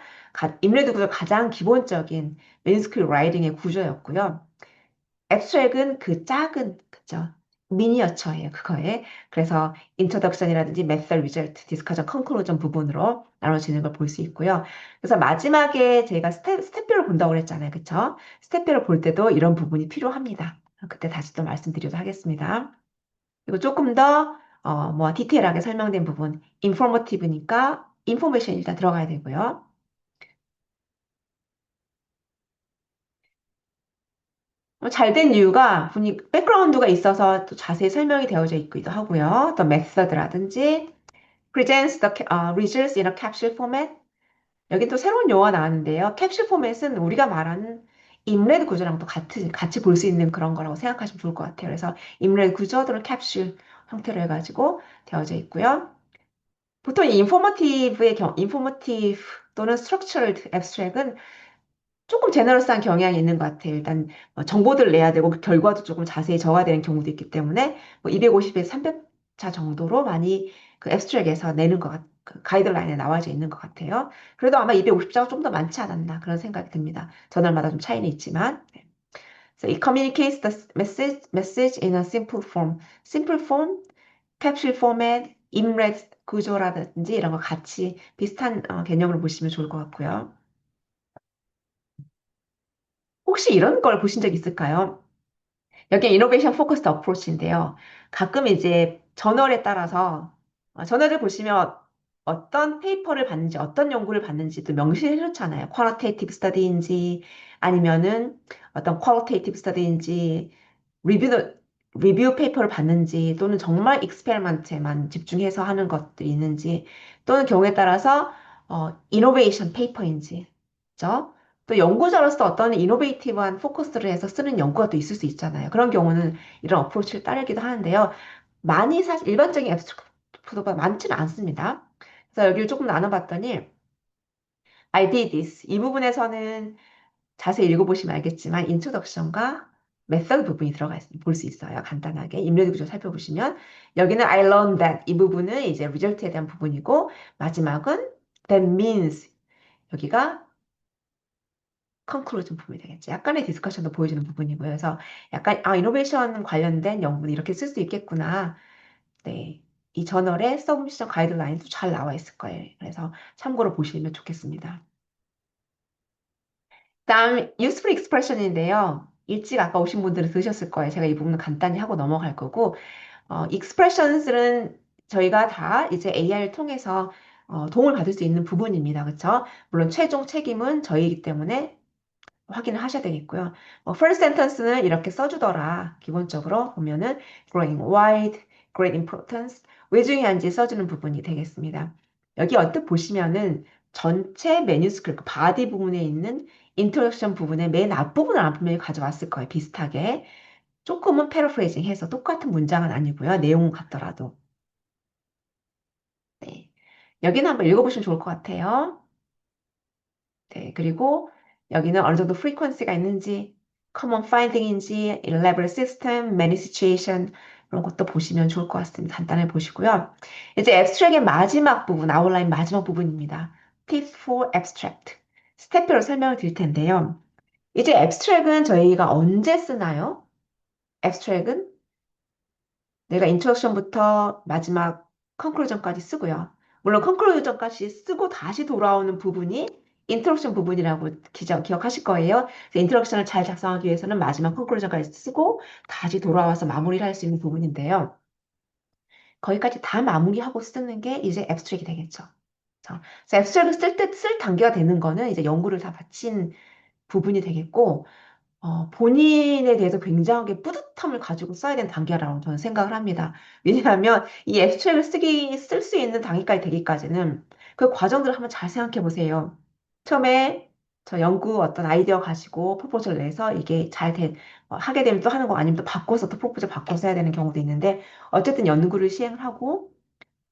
임레드 구조 가장 기본적인 맨스크립트 라이팅의 구조였고요. 앱스트랙은 그 작은 그죠? 미니어처예요. 그거에. 그래서 인트로덕션이라든지 메설 리절트, 디스커션, 컨클루전 부분으로 나눠지는 걸 볼 수 있고요. 그래서 마지막에 제가 스텝별로 본다고 그랬잖아요. 그쵸? 스텝별로 볼 때도 이런 부분이 필요합니다. 그때 다시 또 말씀드리도록 하겠습니다. 그리고 조금 더, 디테일하게 설명된 부분, 인포머티브니까 인포메이션이 일단 들어가야 되고요. 잘 된 이유가 백그라운드가 있어서 또 자세히 설명이 되어져 있기도 하고요. 또 메서드라든지 presents the results in a capsule format. 여기 또 새로운 용어가 나왔는데요. 캡슐 포맷은 우리가 말하는 임레드 구조랑 또 같이 볼 수 있는 그런 거라고 생각하시면 좋을 것 같아요. 그래서 임레드 구조 또는 캡슐 형태로 해가지고 되어져 있고요. 보통 이 인포머티브 또는 스트럭처럴드 앱스트랙은 조금 제너럴스한 경향이 있는 것 같아요. 일단 정보들을 내야 되고 그 결과도 조금 자세히 적어야 되는 경우도 있기 때문에 250에서 300자 정도로 많이 그 앱스트랙에서 내는 그 가이드라인에 나와져 있는 것 같아요. 그래도 아마 250자가 좀 더 많지 않았나 그런 생각이 듭니다. 저널마다 좀 차이는 있지만. 네. So it communicates the message in a simple form. simple form, 캡슐 포맷, 인렛 구조라든지 이런 거 같이 비슷한 개념으로 보시면 좋을 것 같고요. 혹시 이런 걸 보신 적 있을까요? 여기 이노베이션 포커스드 어프로치인데요. 가끔 이제 저널에 따라서 저널을 보시면 어떤 페이퍼를 받는지 어떤 연구를 받는지도 명시해 놓잖아요. 쿼리테이티브 스터디인지 아니면은 어떤 퀄리테이티브 스터디인지 리뷰 리뷰 페이퍼를 받는지 또는 정말 익스페리먼트에만 집중해서 하는 것들이 있는지 또는 경우에 따라서 이노베이션 페이퍼인지 그죠? 또 연구자로서 어떤 이노베이티브한 포커스를 해서 쓰는 연구가 또 있을 수 있잖아요. 그런 경우는 이런 어프로치를 따르기도 하는데요. 많이 사실 일반적인 앱스트랙트보다 많지는 않습니다. 그래서 여기를 조금 나눠봤더니 I did this. 이 부분에서는 자세히 읽어보시면 알겠지만 인트로덕션과 메서드 부분이 들어가 있습니다. 볼 수 있어요. 간단하게 인물드 구조 살펴보시면 여기는 I learned that 이 부분은 이제 리절트에 대한 부분이고 마지막은 that means 여기가 컨클루전 부분이 되겠죠. 약간의 디스커션도 보여주는 부분이고요. 그래서 약간 이노베이션 관련된 연구는 이렇게 쓸 수 있겠구나. 네. 이 저널에 서브미션 가이드라인도 잘 나와 있을 거예요. 그래서 참고로 보시면 좋겠습니다. 다음 useful expression인데요. 일찍 아까 오신 분들은 들으셨을 거예요. 제가 이 부분은 간단히 하고 넘어갈 거고 expressions는 저희가 다 이제 AI를 통해서 도움을 받을 수 있는 부분입니다. 그렇죠? 물론 최종 책임은 저희이기 때문에 확인을 하셔야 되겠고요. first sentence는 이렇게 써주더라. 기본적으로 보면은 growing wide, great importance 왜 중요한지 써주는 부분이 되겠습니다. 여기 언뜻 보시면은 전체 매뉴스크립트 바디 부분에 있는 인트로덕션 부분의 맨 앞부분을 안 분명히 가져왔을 거예요. 비슷하게. 조금은 패러프레이징 해서 똑같은 문장은 아니고요. 내용은 같더라도. 네. 여기는 한번 읽어보시면 좋을 것 같아요. 네, 그리고 여기는 어느 정도 frequency가 있는지, common finding인지, elaborate system, many situation 이런 것도 보시면 좋을 것 같습니다. 간단히 보시고요. 이제 abstract의 마지막 부분, 아웃라인 마지막 부분입니다. Tip for abstract. 스텝별로 설명을 드릴 텐데요. 이제 abstract은 저희가 언제 쓰나요? abstract은 내가 인트로덕션부터 마지막 컨클루전까지 쓰고요. 물론 컨클루전까지 쓰고 다시 돌아오는 부분이 인트로덕션 부분이라고 기억하실 거예요. 그래서 인트로덕션을 잘 작성하기 위해서는 마지막 컨클루전까지 쓰고 다시 돌아와서 마무리를 할 수 있는 부분인데요. 거기까지 다 마무리하고 쓰는 게 이제 앱스트랙이 되겠죠. 그래서 앱스트랙을 쓸 단계가 되는 거는 이제 연구를 다 마친 부분이 되겠고, 본인에 대해서 굉장하게 뿌듯함을 가지고 써야 되는 단계라고 저는 생각을 합니다. 왜냐하면 이 앱스트랙을 쓸 수 있는 단계까지 되기까지는 그 과정들을 한번 잘 생각해 보세요. 처음에 저 연구 어떤 아이디어 가지고 프로포즈를 내서 이게 하게 되면 또 하는 거 아니면 또 바꿔서 또 프로포즈 바꿔서 해야 되는 경우도 있는데 어쨌든 연구를 시행을 하고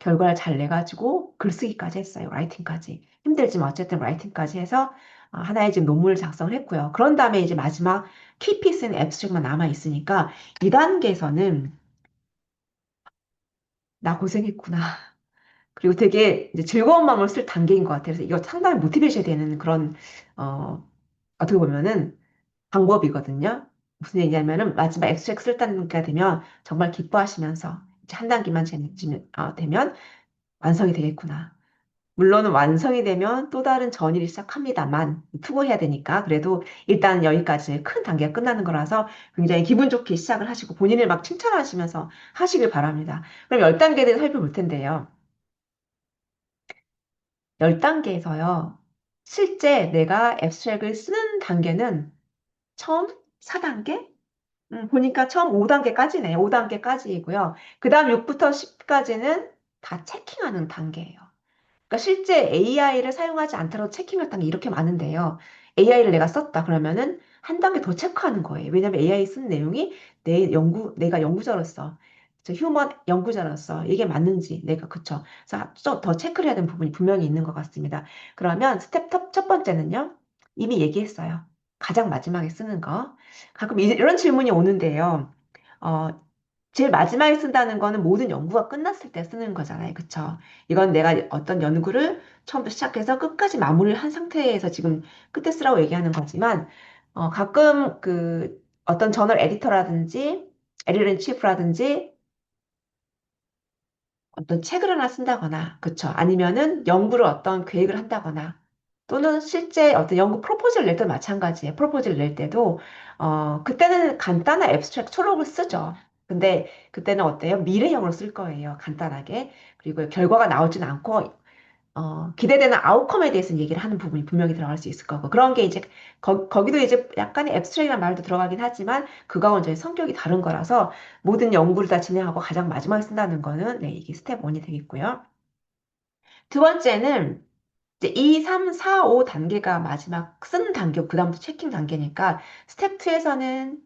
결과를 잘 내가지고 글쓰기까지 했어요. 라이팅까지. 힘들지만 어쨌든 라이팅까지 해서 하나의 지금 논문을 작성을 했고요. 그런 다음에 이제 마지막 키피스는 앱스트랙만 남아 있으니까 이 단계에서는 나 고생했구나. 그리고 되게 이제 즐거운 마음을 쓸 단계인 것 같아요. 그래서 이거 상당히 모티베이션이 되는 그런 어, 어떻게 보면은 방법이거든요. 무슨 얘기냐면은 마지막 앱스트랙 쓸 단계가 되면 정말 기뻐하시면서 이제 한 단계만 되면 완성이 되겠구나. 물론 완성이 되면 또 다른 전일이 시작합니다만 투고해야 되니까 그래도 일단 여기까지 큰 단계가 끝나는 거라서 굉장히 기분 좋게 시작을 하시고 본인을 막 칭찬하시면서 하시길 바랍니다. 그럼 10단계에 대해서 살펴볼 텐데요. 10단계에서요. 실제 내가 앱스트랙을 쓰는 단계는 처음 4단계? 보니까 처음 5단계까지네. 5단계까지이고요. 그 다음 6부터 10까지는 다 체킹하는 단계예요. 그러니까 실제 AI를 사용하지 않더라도 체킹할 단계 이렇게 많은데요. AI를 내가 썼다 그러면은 한 단계 더 체크하는 거예요. 왜냐하면 AI 쓴 내용이 내가 연구자로서, 저 휴먼 연구자로서 이게 맞는지 내가 그쵸. 그래서 좀 더 체크를 해야 되는 부분이 분명히 있는 것 같습니다. 그러면 스텝 첫 번째는요. 이미 얘기했어요. 가장 마지막에 쓰는 거. 가끔 이런 질문이 오는데요. 어, 제일 마지막에 쓴다는 거는 모든 연구가 끝났을 때 쓰는 거잖아요. 그쵸? 이건 내가 어떤 연구를 처음부터 시작해서 끝까지 마무리를 한 상태에서 지금 끝에 쓰라고 얘기하는 거지만, 가끔 그 어떤 저널 에디터라든지, 에디터 치프라든지 어떤 책을 하나 쓴다거나, 그쵸? 아니면은 연구를 어떤 계획을 한다거나, 또는 실제 어떤 연구 프로포즈를 낼 때도 마찬가지예요. 프로포즈를 낼 때도, 그때는 간단한 앱스트랙 초록을 쓰죠. 근데 그때는 어때요? 미래형으로 쓸 거예요. 간단하게. 그리고 결과가 나오진 않고, 기대되는 아웃컴에 대해서 얘기를 하는 부분이 분명히 들어갈 수 있을 거고. 그런 게 이제, 거기도 이제 약간의 앱스트랙이라는 말도 들어가긴 하지만, 그거하고는 저희 성격이 다른 거라서, 모든 연구를 다 진행하고 가장 마지막에 쓴다는 거는, 네, 이게 스텝 1이 되겠고요. 두 번째는, 이제 2, 3, 4, 5 단계가 마지막 쓰는 단계고, 그다음부터 체킹 단계니까, 스텝 2에서는,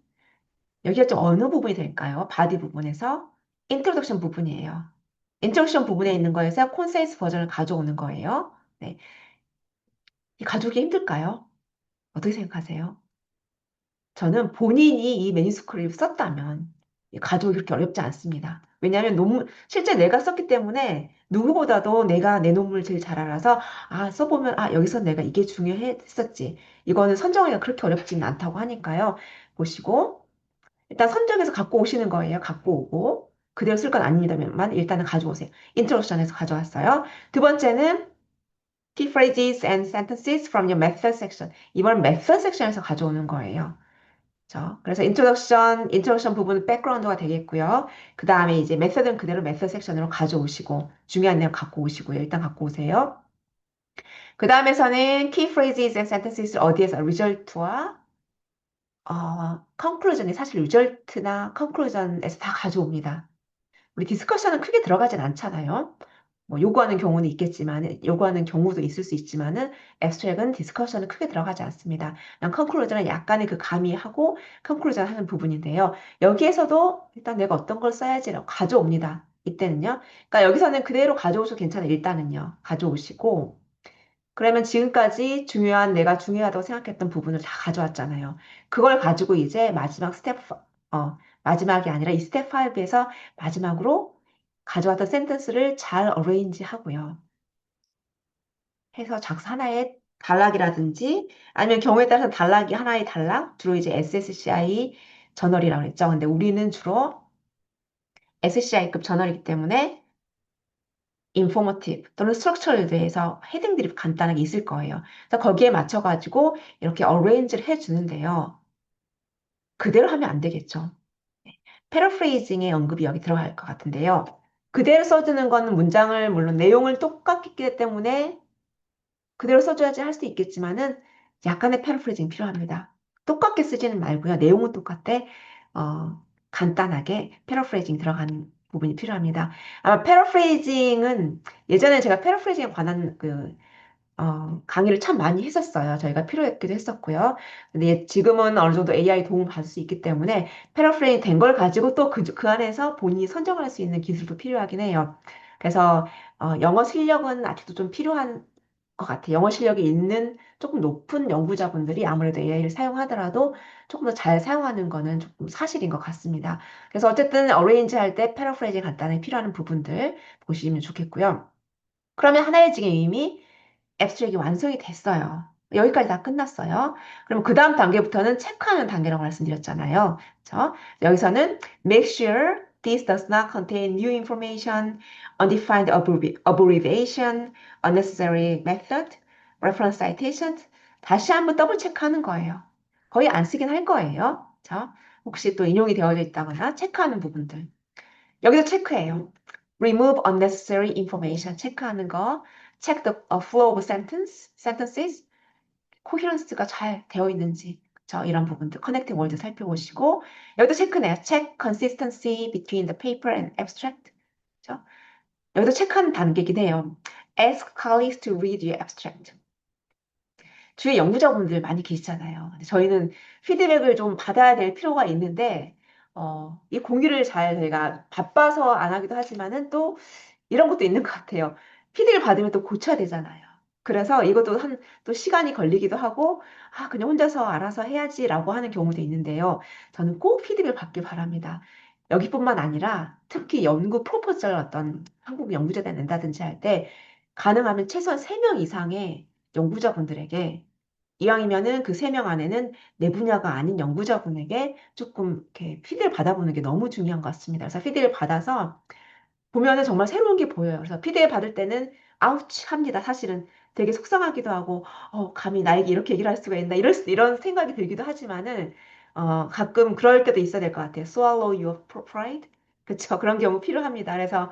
여기가 좀 어느 부분이 될까요? 바디 부분에서, 인트로덕션 부분이에요. 인트로덕션 부분에 있는 거에서 콘센스 버전을 가져오는 거예요. 네. 이 가족이 힘들까요? 어떻게 생각하세요? 저는 본인이 이 매니스크립트 썼다면 이 가족이 그렇게 어렵지 않습니다. 왜냐하면 실제 내가 썼기 때문에 누구보다도 내가 내 논문을 제일 잘 알아서 써보면 여기서 내가 이게 중요했었지. 이거는 선정하기가 그렇게 어렵지는 않다고 하니까요. 보시고 일단 선정해서 갖고 오시는 거예요. 갖고 오고 그대로 쓸 건 아닙니다만 일단은 가져오세요. 인트로덕션에서 가져왔어요. 두 번째는 key phrases and sentences from your method section. 이번 method section에서 가져오는 거예요. 그래서 인트로덕션 부분은 백그라운드가 되겠고요. 그 다음에 이제 메서드는 그대로 메서드 섹션으로 가져오시고, 중요한 내용 갖고 오시고요. 일단 갖고 오세요. 그 다음에서는 key phrases and sentences 어디에서 result와 conclusion이 사실 result나 conclusion에서 다 가져옵니다. 우리 디스커션은 크게 들어가진 않잖아요. 뭐 요구하는 경우는 있겠지만, 요구하는 경우도 있을 수 있지만은, 앱스트랙은 디스커션은 크게 들어가지 않습니다. 그냥 컨클루전은 약간의 그 가미하고 컨클루전 하는 부분인데요. 여기에서도 일단 내가 어떤 걸 써야지라고 가져옵니다. 이때는요. 그러니까 여기서는 그대로 가져오셔도 괜찮아요. 일단은요. 가져오시고, 그러면 지금까지 내가 중요하다고 생각했던 부분을 다 가져왔잖아요. 그걸 가지고 이제 마지막이 아니라 이 스텝 5에서 마지막으로 가져왔던 센텐스를 잘 어레인지 하고요. 해서 작사 하나의 단락이라든지 아니면 경우에 따라서 단락이 하나의 단락, 주로 이제 SSCI 저널이라고 했죠. 근데 우리는 주로 SCI급 저널이기 때문에 informative 또는 structured에서 헤딩들이 간단하게 있을 거예요. 그래서 거기에 맞춰가지고 이렇게 arrange를 해주는데요. 그대로 하면 안 되겠죠. 패러프레이징의 언급이 여기 들어갈 것 같은데요. 그대로 써주는 거는 문장을 물론 내용을 똑같기 때문에 그대로 써줘야지 할 수 있겠지만은 약간의 패러프레이징이 필요합니다. 똑같게 쓰지는 말고요. 내용은 똑같대. 간단하게 패러프레이징 들어가는 부분이 필요합니다. 아마 패러프레이징은 예전에 제가 패러프레이징에 관한 강의를 참 많이 했었어요. 저희가 필요했기도 했었고요. 근데 지금은 어느 정도 AI 도움을 받을 수 있기 때문에 패러프레이징 된 걸 가지고 또 그 안에서 본인이 선정할 수 있는 기술도 필요하긴 해요. 그래서 영어 실력은 아직도 좀 필요한 것 같아요. 영어 실력이 있는 조금 높은 연구자분들이 아무래도 AI를 사용하더라도 조금 더 잘 사용하는 거는 조금 사실인 것 같습니다. 그래서 어쨌든 어레인지 할 때 패러프레이징 간단하게 필요한 부분들 보시면 좋겠고요. 그러면 하나의 지금 이미 앱스트랙이 완성이 됐어요. 여기까지 다 끝났어요. 그럼 그 다음 단계부터는 체크하는 단계라고 말씀드렸잖아요. 그렇죠? 여기서는 make sure this does not contain new information, undefined abbreviation, unnecessary method, reference citations. 다시 한번 더블 체크하는 거예요. 거의 안 쓰긴 할 거예요. 그렇죠? 혹시 또 인용이 되어져 있다거나 체크하는 부분들. 여기서 체크해요. Remove unnecessary information. 체크하는 거. Check the flow of sentences. 코헤런스가 잘 되어 있는지. 그쵸? 이런 부분들. Connecting word 살펴보시고. 여기도 체크네요. Check consistency between the paper and abstract. 그쵸? 여기도 체크하는 단계이긴 해요. Ask colleagues to read your abstract. 주위에 연구자분들 많이 계시잖아요. 근데 저희는 피드백을 좀 받아야 될 필요가 있는데, 이 공유를 잘 저희가 바빠서 안 하기도 하지만은 또 이런 것도 있는 것 같아요. 피드를 받으면 또 고쳐야 되잖아요. 그래서 이것도 또 시간이 걸리기도 하고, 그냥 혼자서 알아서 해야지라고 하는 경우도 있는데요. 저는 꼭 피드백을 받길 바랍니다. 여기뿐만 아니라 특히 연구 프로포즈를 어떤 한국 연구자단 낸다든지 할 때 가능하면 최소한 3명 이상의 연구자분들에게 이왕이면은 그 3명 안에는 내 분야가 아닌 연구자분에게 조금 이렇게 피드를 받아보는 게 너무 중요한 것 같습니다. 그래서 피드를 받아서 보면은 정말 새로운 게 보여요. 그래서 피드백 받을 때는 아우치 합니다. 사실은 되게 속상하기도 하고, 감히 나에게 이렇게 얘기를 할 수가 있나, 이런 생각이 들기도 하지만은, 가끔 그럴 때도 있어야 될 것 같아요. Swallow your pride. 그쵸. 그런 경우 필요합니다. 그래서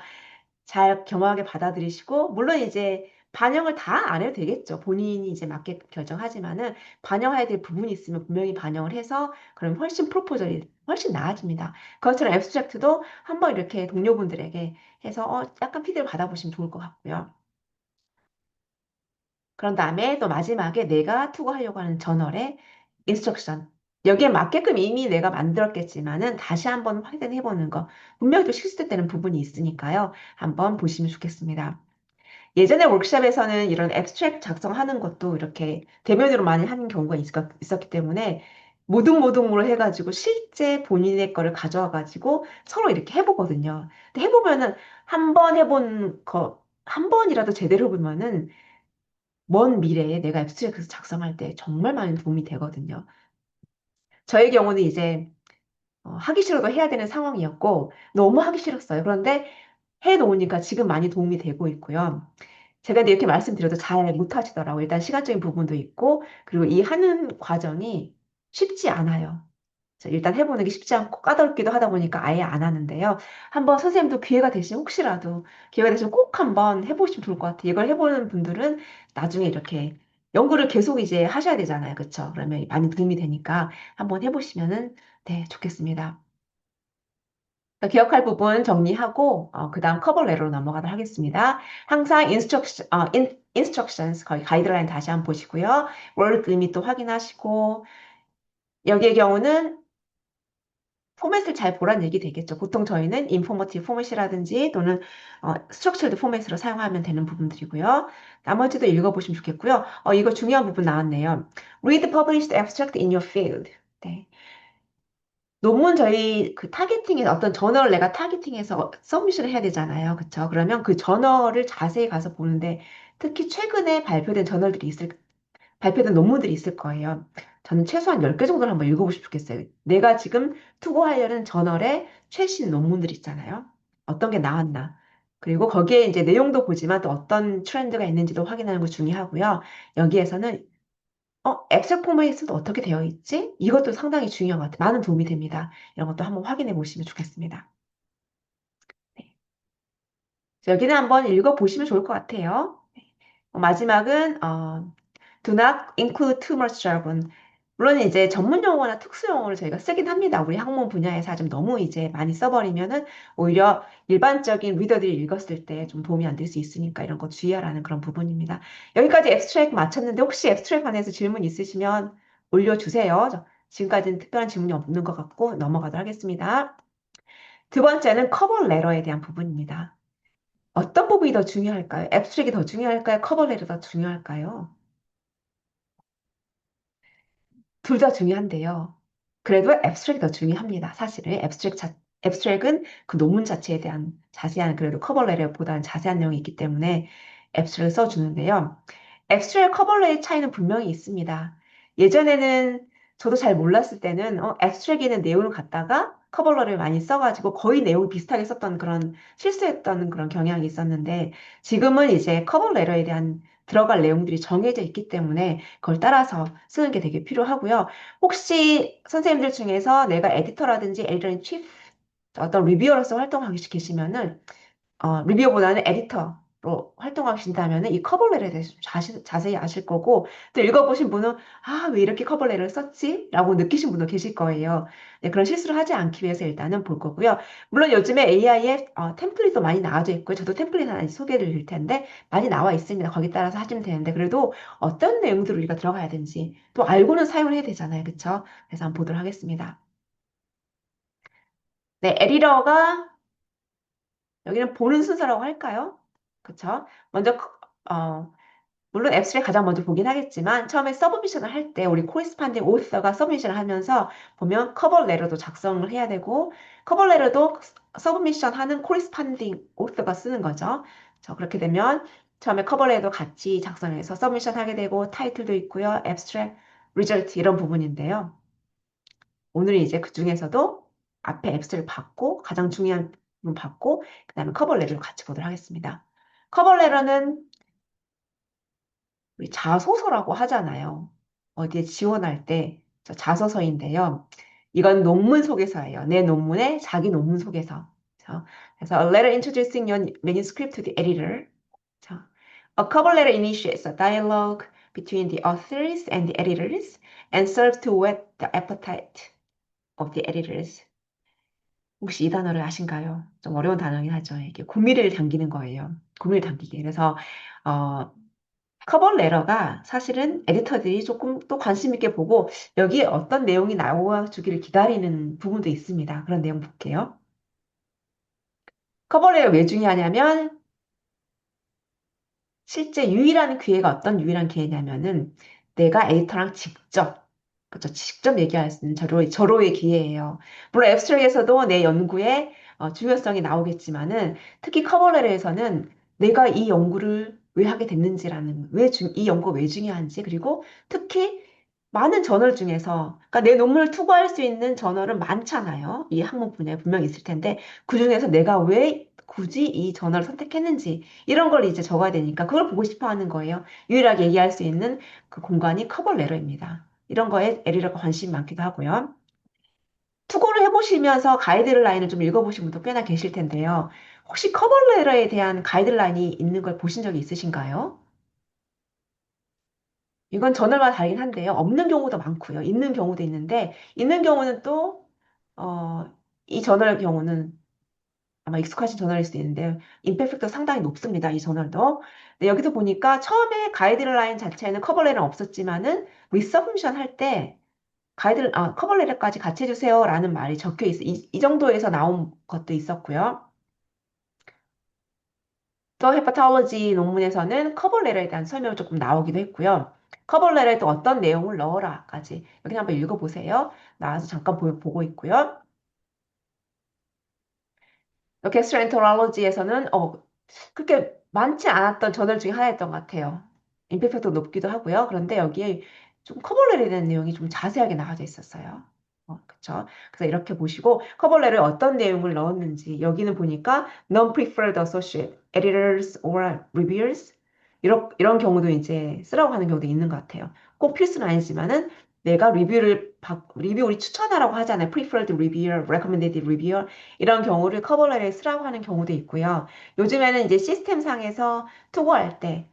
잘 겸허하게 받아들이시고, 물론 이제 반영을 다 안 해도 되겠죠. 본인이 이제 맞게 결정하지만은, 반영해야 될 부분이 있으면 분명히 반영을 해서, 그럼 훨씬 프로포절이 훨씬 나아집니다. 그것처럼 앱스트랙트도 한번 이렇게 동료분들에게 해서 약간 피드를 받아보시면 좋을 것 같고요. 그런 다음에 또 마지막에 내가 투구하려고 하는 저널의 인스트럭션. 여기에 맞게끔 이미 내가 만들었겠지만은 다시 한번 확인해 보는 거. 분명히 또 실수되는 부분이 있으니까요. 한번 보시면 좋겠습니다. 예전에 워크숍에서는 이런 앱스트랙 작성하는 것도 이렇게 대면으로 많이 하는 경우가 있었기 때문에 모둠모둠으로 해가지고 실제 본인의 거를 가져와가지고 서로 이렇게 해보거든요. 근데 해보면은 한 번 해본 거, 한 번이라도 제대로 해보면은 먼 미래에 내가 앱스트랙에서 작성할 때 정말 많은 도움이 되거든요. 저의 경우는 이제 하기 싫어도 해야 되는 상황이었고 너무 하기 싫었어요. 그런데 해놓으니까 지금 많이 도움이 되고 있고요. 제가 근데 이렇게 말씀드려도 잘 못하시더라고요. 일단 시간적인 부분도 있고, 그리고 이 하는 과정이 쉽지 않아요. 자, 일단 해보는 게 쉽지 않고 까다롭기도 하다 보니까 아예 안 하는데요. 한번 선생님도 기회가 되시면 혹시라도 기회가 되시면 꼭 한번 해보시면 좋을 것 같아요. 이걸 해보는 분들은 나중에 이렇게 연구를 계속 이제 하셔야 되잖아요. 그쵸? 그러면 많이 도움이 되니까 한번 해보시면은 네, 좋겠습니다. 기억할 부분 정리하고 그 다음 커버 레터로 넘어가도록 하겠습니다. 항상 instructions 거의 가이드라인 다시 한번 보시고요. word 의미 또 확인하시고 여기의 경우는 포맷을 잘 보란 얘기 되겠죠. 보통 저희는 informative 포맷이라든지 또는 structured 포맷으로 사용하면 되는 부분들이고요. 나머지도 읽어보시면 좋겠고요. 이거 중요한 부분 나왔네요. Read published abstract in your field. 네. 논문 저희 그 타겟팅에서 어떤 저널을 내가 타겟팅해서 서미션을 해야 되잖아요. 그쵸? 그러면 그 저널을 자세히 가서 보는데 특히 최근에 발표된 논문들이 있을 거예요. 저는 최소한 10개 정도를 한번 읽어보시면 좋겠어요. 내가 지금 투고하려는 저널의 최신 논문들 있잖아요. 어떤 게 나왔나. 그리고 거기에 이제 내용도 보지만 또 어떤 트렌드가 있는지도 확인하는 거 중요하고요. 여기에서는 엑셀 포맷은 어떻게 되어 있지? 이것도 상당히 중요한 것 같아요. 많은 도움이 됩니다. 이런 것도 한번 확인해 보시면 좋겠습니다. 네. 여기는 한번 읽어보시면 좋을 것 같아요. 마지막은 Do not include too much jargon. 물론 이제 전문 용어나 특수 용어를 저희가 쓰긴 합니다. 우리 학문 분야에서 좀 너무 이제 많이 써버리면은 오히려 일반적인 리더들이 읽었을 때 좀 도움이 안 될 수 있으니까 이런 거 주의하라는 그런 부분입니다. 여기까지 앱스트랙 마쳤는데 혹시 앱스트랙 관해서 질문 있으시면 올려주세요. 지금까지는 특별한 질문이 없는 것 같고 넘어가도록 하겠습니다. 두 번째는 커버 레터에 대한 부분입니다. 어떤 부분이 더 중요할까요? 앱스트랙이 더 중요할까요? 커버 레터가 더 중요할까요? 둘 다 중요한데요. 그래도 앱스트랙이 더 중요합니다. 사실은 앱스트랙은 그 논문 자체에 대한 자세한 그래도 커버 레터보다는 자세한 내용이 있기 때문에 앱스트랙을 써주는데요. 앱스트랙 커버 레터 차이는 분명히 있습니다. 예전에는 저도 잘 몰랐을 때는 앱스트랙에 있는 내용을 갖다가 커버 레터를 많이 써가지고 거의 내용 비슷하게 썼던 그런 실수했던 그런 경향이 있었는데 지금은 이제 커버 레터에 대한 들어갈 내용들이 정해져 있기 때문에 그걸 따라서 쓰는 게 되게 필요하고요. 혹시 선생님들 중에서 내가 에디터라든지 에디터 치 어떤 리뷰어로서 활동하고 계시면은 리뷰어보다는 에디터로 활동하신다면은 이 커버레터에 대해서 좀 자세히 아실 거고 또 읽어보신 분은 왜 이렇게 커버레터를 썼지? 라고 느끼신 분도 계실 거예요. 네, 그런 실수를 하지 않기 위해서 일단은 볼 거고요. 물론 요즘에 AI에 템플릿도 많이 나와져 있고요. 저도 템플릿 하나 소개를 드릴 텐데 많이 나와 있습니다. 거기 따라서 하시면 되는데 그래도 어떤 내용들을 우리가 들어가야 되는지 또 알고는 사용을 해야 되잖아요. 그쵸? 그래서 한번 보도록 하겠습니다. 네, 에디터가 여기는 보는 순서라고 할까요? 그쵸? 먼저 물론 앱스를 가장 먼저 보긴 하겠지만 처음에 서브미션을 할 때 우리 코리스판딩 오서가 서브미션을 하면서 보면 커버 레터도 작성을 해야 되고 커버 레터도 서브미션 하는 코리스판딩 오서가 쓰는 거죠. 그렇게 되면 처음에 커버 레터도 같이 작성해서 서브미션 하게 되고 타이틀도 있고요. 앱스트랙, 리절트 이런 부분인데요. 오늘은 이제 그 중에서도 앞에 앱스를 받고 가장 중요한 부분 받고 그다음에 커버 레터를 같이 보도록 하겠습니다. 커버 레터는 우리 자소서라고 하잖아요. 어디에 지원할 때 저 자소서인데요. 이건 논문 소개서예요. 내 논문의 자기 논문 소개서. 그래서 a letter introducing your manuscript to the editor. 자, a cover letter initiates a dialogue between the authors and the editors and serves to whet the appetite of the editors. 혹시 이 단어를 아신가요? 좀 어려운 단어긴 하죠. 이게 구미를 당기는 거예요. 구미를 당기기. 그래서 어, 커버 레터가 사실은 에디터들이 조금 또 관심 있게 보고 여기에 어떤 내용이 나와주기를 기다리는 부분도 있습니다. 그런 내용 볼게요. 커버 레터 왜 중요하냐면 실제 유일한 기회가 어떤 유일한 기회냐면은 내가 에디터랑 직접 그렇죠. 직접 얘기할 수 있는 절호의 기회예요. 물론 앱스트랙에서도 내 연구의 중요성이 나오겠지만은 특히 커버레터에서는 내가 이 연구를 왜 하게 됐는지라는 이 연구가 왜 중요한지 그리고 특히 많은 저널 중에서 그러니까 내 논문을 투고할 수 있는 저널은 많잖아요. 이 학문 분야에 분명히 있을 텐데 그중에서 내가 왜 굳이 이 저널을 선택했는지 이런 걸 이제 적어야 되니까 그걸 보고 싶어 하는 거예요. 유일하게 얘기할 수 있는 그 공간이 커버 레터입니다. 이런 거에 에리러가 관심이 많기도 하고요. 써보시면서 가이드라인을 좀 읽어보신 분도 꽤나 계실 텐데요. 혹시 커버레터에 대한 가이드라인이 있는 걸 보신 적이 있으신가요? 이건 저널마다 다르긴 한데요. 없는 경우도 많고요. 있는 경우도 있는데, 있는 경우는 또, 어, 이 저널의 경우는 아마 익숙하신 저널일 수도 있는데, 임팩트가 상당히 높습니다. 이 저널도. 네, 여기서 보니까 처음에 가이드라인 자체는 커버레터는 없었지만은, 리서브미션 할 때, 커버레터까지 같이 해주세요라는 말이 적혀 있어. 이 정도에서 나온 것도 있었고요. 또 헤파톨로지 논문에서는 커버레터에 대한 설명이 조금 나오기도 했고요. 커버레터에 또 어떤 내용을 넣어라까지 여기 한번 읽어보세요. 나와서 잠깐 보고 있고요. gastroenterology에서는 그렇게 많지 않았던 저널 중에 하나였던 것 같아요. 임팩트도 높기도 하고요. 그런데 여기에 좀 커버레터에 대한 내용이 좀 자세하게 나와져 있었어요. 그쵸. 그래서 이렇게 보시고 커버레터에 어떤 내용을 넣었는지 여기는 보니까 non-preferred associate, editors or reviewers 이런 경우도 이제 쓰라고 하는 경우도 있는 것 같아요. 꼭 필수는 아니지만은 내가 리뷰 우리 추천하라고 하잖아요. preferred reviewer, recommended reviewer 이런 경우를 커버레터에 쓰라고 하는 경우도 있고요. 요즘에는 이제 시스템 상에서 투고할 때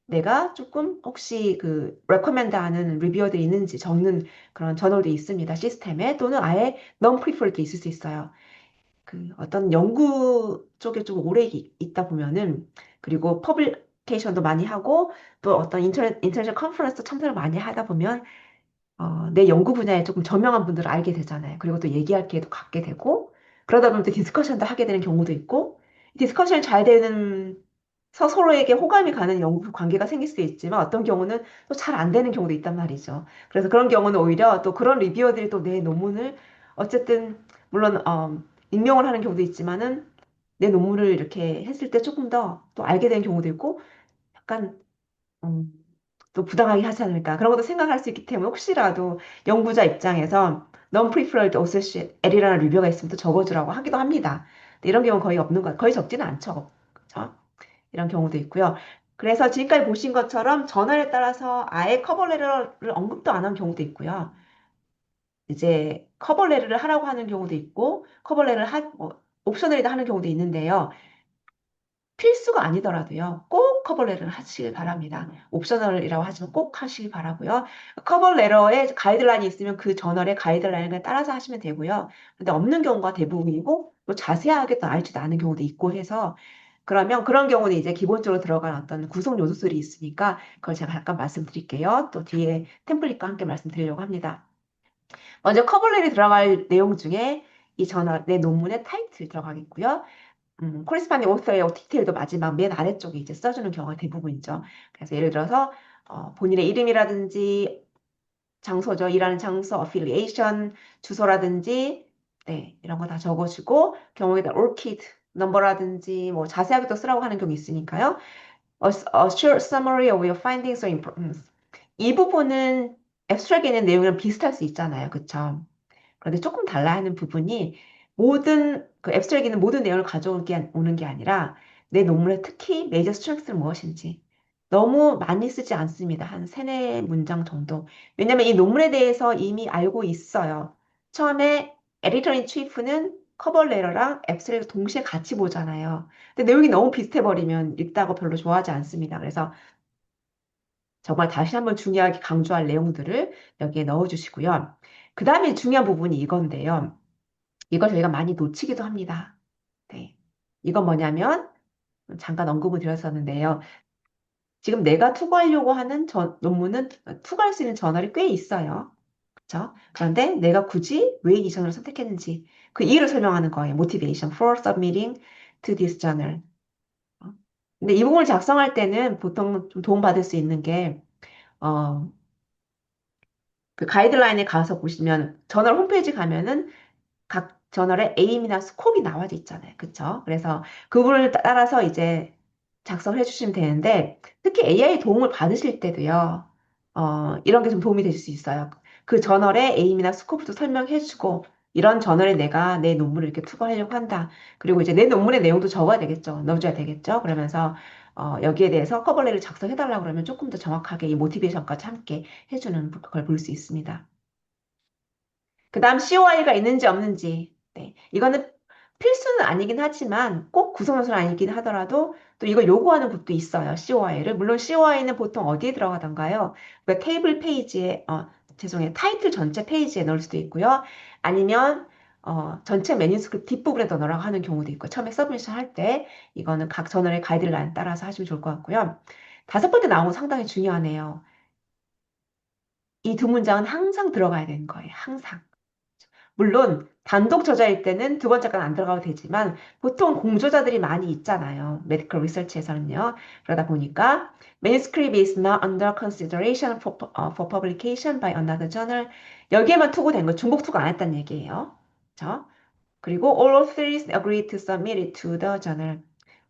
내가 조금 혹시 그 recommend 하는 리뷰어들이 있는지 적는 그런 저널도 있습니다. 시스템에 또는 아예 non preferred도 있을 수 있어요. 그 어떤 연구 쪽에 좀 오래 있다 보면은 그리고 퍼블리케이션도 많이 하고 또 어떤 인터내셔널 컨퍼런스 참석을 많이 하다 보면 내 연구 분야에 조금 저명한 분들을 알게 되잖아요. 그리고 또 얘기할 기회도 갖게 되고, 그러다 보면 또 디스커션도 하게 되는 경우도 있고, 디스커션이 잘 되는, 서로에게 호감이 가는 연구 관계가 생길 수도 있지만, 어떤 경우는 또 잘 안 되는 경우도 있단 말이죠. 그래서 그런 경우는 오히려 또 그런 리뷰어들이 또 내 논문을, 어쨌든, 물론, 임명을 하는 경우도 있지만은, 내 논문을 이렇게 했을 때 조금 더 또 알게 되는 경우도 있고, 약간 음, 또 부당하게 하지 않을까 그런 것도 생각할 수 있기 때문에 혹시라도 연구자 입장에서 non-preferred associate L이라는 리뷰가 있으면 또 적어주라고 하기도 합니다. 근데 이런 경우는 거의 없는 것, 거의 적지는 않죠. 그렇죠? 이런 경우도 있고요. 그래서 지금까지 보신 것처럼 전화에 따라서 아예 커버레터를 언급도 안 한 경우도 있고요. 이제 커버레터를 하라고 하는 경우도 있고 옵셔널이다 하는 경우도 있는데요. 필수가 아니더라도요. 꼭 커버레터를 하시길 바랍니다. 옵셔널이라고 하지만 꼭 하시길 바라고요. 커버레터에 가이드라인이 있으면 그 저널의 가이드라인을 그냥 따라서 하시면 되고요. 근데 없는 경우가 대부분이고 또 자세하게 또 알지도 않은 경우도 있고 해서 그러면 그런 경우는 이제 기본적으로 들어간 어떤 구성 요소들이 있으니까 그걸 제가 잠깐 말씀드릴게요. 또 뒤에 템플릿과 함께 말씀드리려고 합니다. 먼저 커버레터에 들어갈 내용 중에 이 저널, 내 논문의 타이틀 들어가겠고요. 코리스판딩 오서의 디테일도 마지막 맨 아래쪽에 이제 써주는 경우가 대부분이죠. 그래서 예를 들어서 본인의 이름이라든지 장소죠. 일하는 장소, 어필리에이션, 주소라든지 네, 이런 거 다 적어주고 경우에다 orchid 넘버라든지 뭐 자세하게 또 쓰라고 하는 경우 있으니까요. A short summary of your findings or importance. 이 부분은 앱스트랙에 있는 내용이랑 비슷할 수 있잖아요. 그쵸? 그런데 조금 달라야 하는 부분이 모든 그 앱스트랙에 있는 모든 내용을 가져오는 게 아니라 내 논문의 특히 메이저 스트렝스는 무엇인지 너무 많이 쓰지 않습니다. 한 세네 문장 정도. 왜냐면 이 논문에 대해서 이미 알고 있어요. 처음에 에디터 인 치프는 커버 레터랑 앱스트랙을 동시에 같이 보잖아요. 근데 내용이 너무 비슷해버리면 읽다가 별로 좋아하지 않습니다. 그래서 정말 다시 한번 중요하게 강조할 내용들을 여기에 넣어주시고요. 그 다음에 중요한 부분이 이건데요. 이걸 저희가 많이 놓치기도 합니다. 네. 이건 뭐냐면, 잠깐 언급을 드렸었는데요. 지금 내가 투과하려고 하는 논문은 투과할 수 있는 저널이 꽤 있어요. 그렇죠? 그런데 내가 굳이 왜 이 저널을 선택했는지 그 이유를 설명하는 거예요. Motivation for submitting to this journal. 어. 근데 이 부분을 작성할 때는 보통 좀 도움받을 수 있는 게, 어, 그 가이드라인에 가서 보시면 저널 홈페이지 가면은 각 저널에 에임이나 스콥이 나와져 있잖아요. 그쵸? 그래서 그분을 따라서 이제 작성을 해주시면 되는데, 특히 AI 도움을 받으실 때도요, 이런 게 좀 도움이 되실 수 있어요. 그 저널의 에임이나 스코프도 설명해주고, 이런 저널에 내가 내 논문을 이렇게 투과하려고 한다. 그리고 이제 내 논문의 내용도 적어야 되겠죠. 넣어줘야 되겠죠. 그러면서, 여기에 대해서 커버레를 작성해달라고 그러면 조금 더 정확하게 이 모티베이션까지 함께 해주는 걸 볼 수 있습니다. 그 다음 COI가 있는지 없는지. 이거는 필수는 아니긴 하지만 꼭 구성 요소는 아니긴 하더라도 또 이걸 요구하는 곳도 있어요. COI를. 물론 COI는 보통 어디에 들어가던가요? 그 테이블 페이지에, 죄송해요. 타이틀 전체 페이지에 넣을 수도 있고요. 아니면 전체 매뉴스크립트 뒷부분에 더 넣으라고 하는 경우도 있고 처음에 서브미션 할 때 이거는 각 저널의 가이드라인 따라서 하시면 좋을 것 같고요. 다섯 번째 나온 건 상당히 중요하네요. 이 두 문장은 항상 들어가야 되는 거예요. 항상. 물론 단독 저자일 때는 두 번째까지 안 들어가도 되지만 보통 공저자들이 많이 있잖아요. 메디컬 리서치에서는요. 그러다 보니까 manuscript is not under consideration for publication by another journal. 여기에만 투고된 거 중복 투고 안 했다는 얘기예요. 그렇죠? 그리고 all authors agreed to submit it to the journal.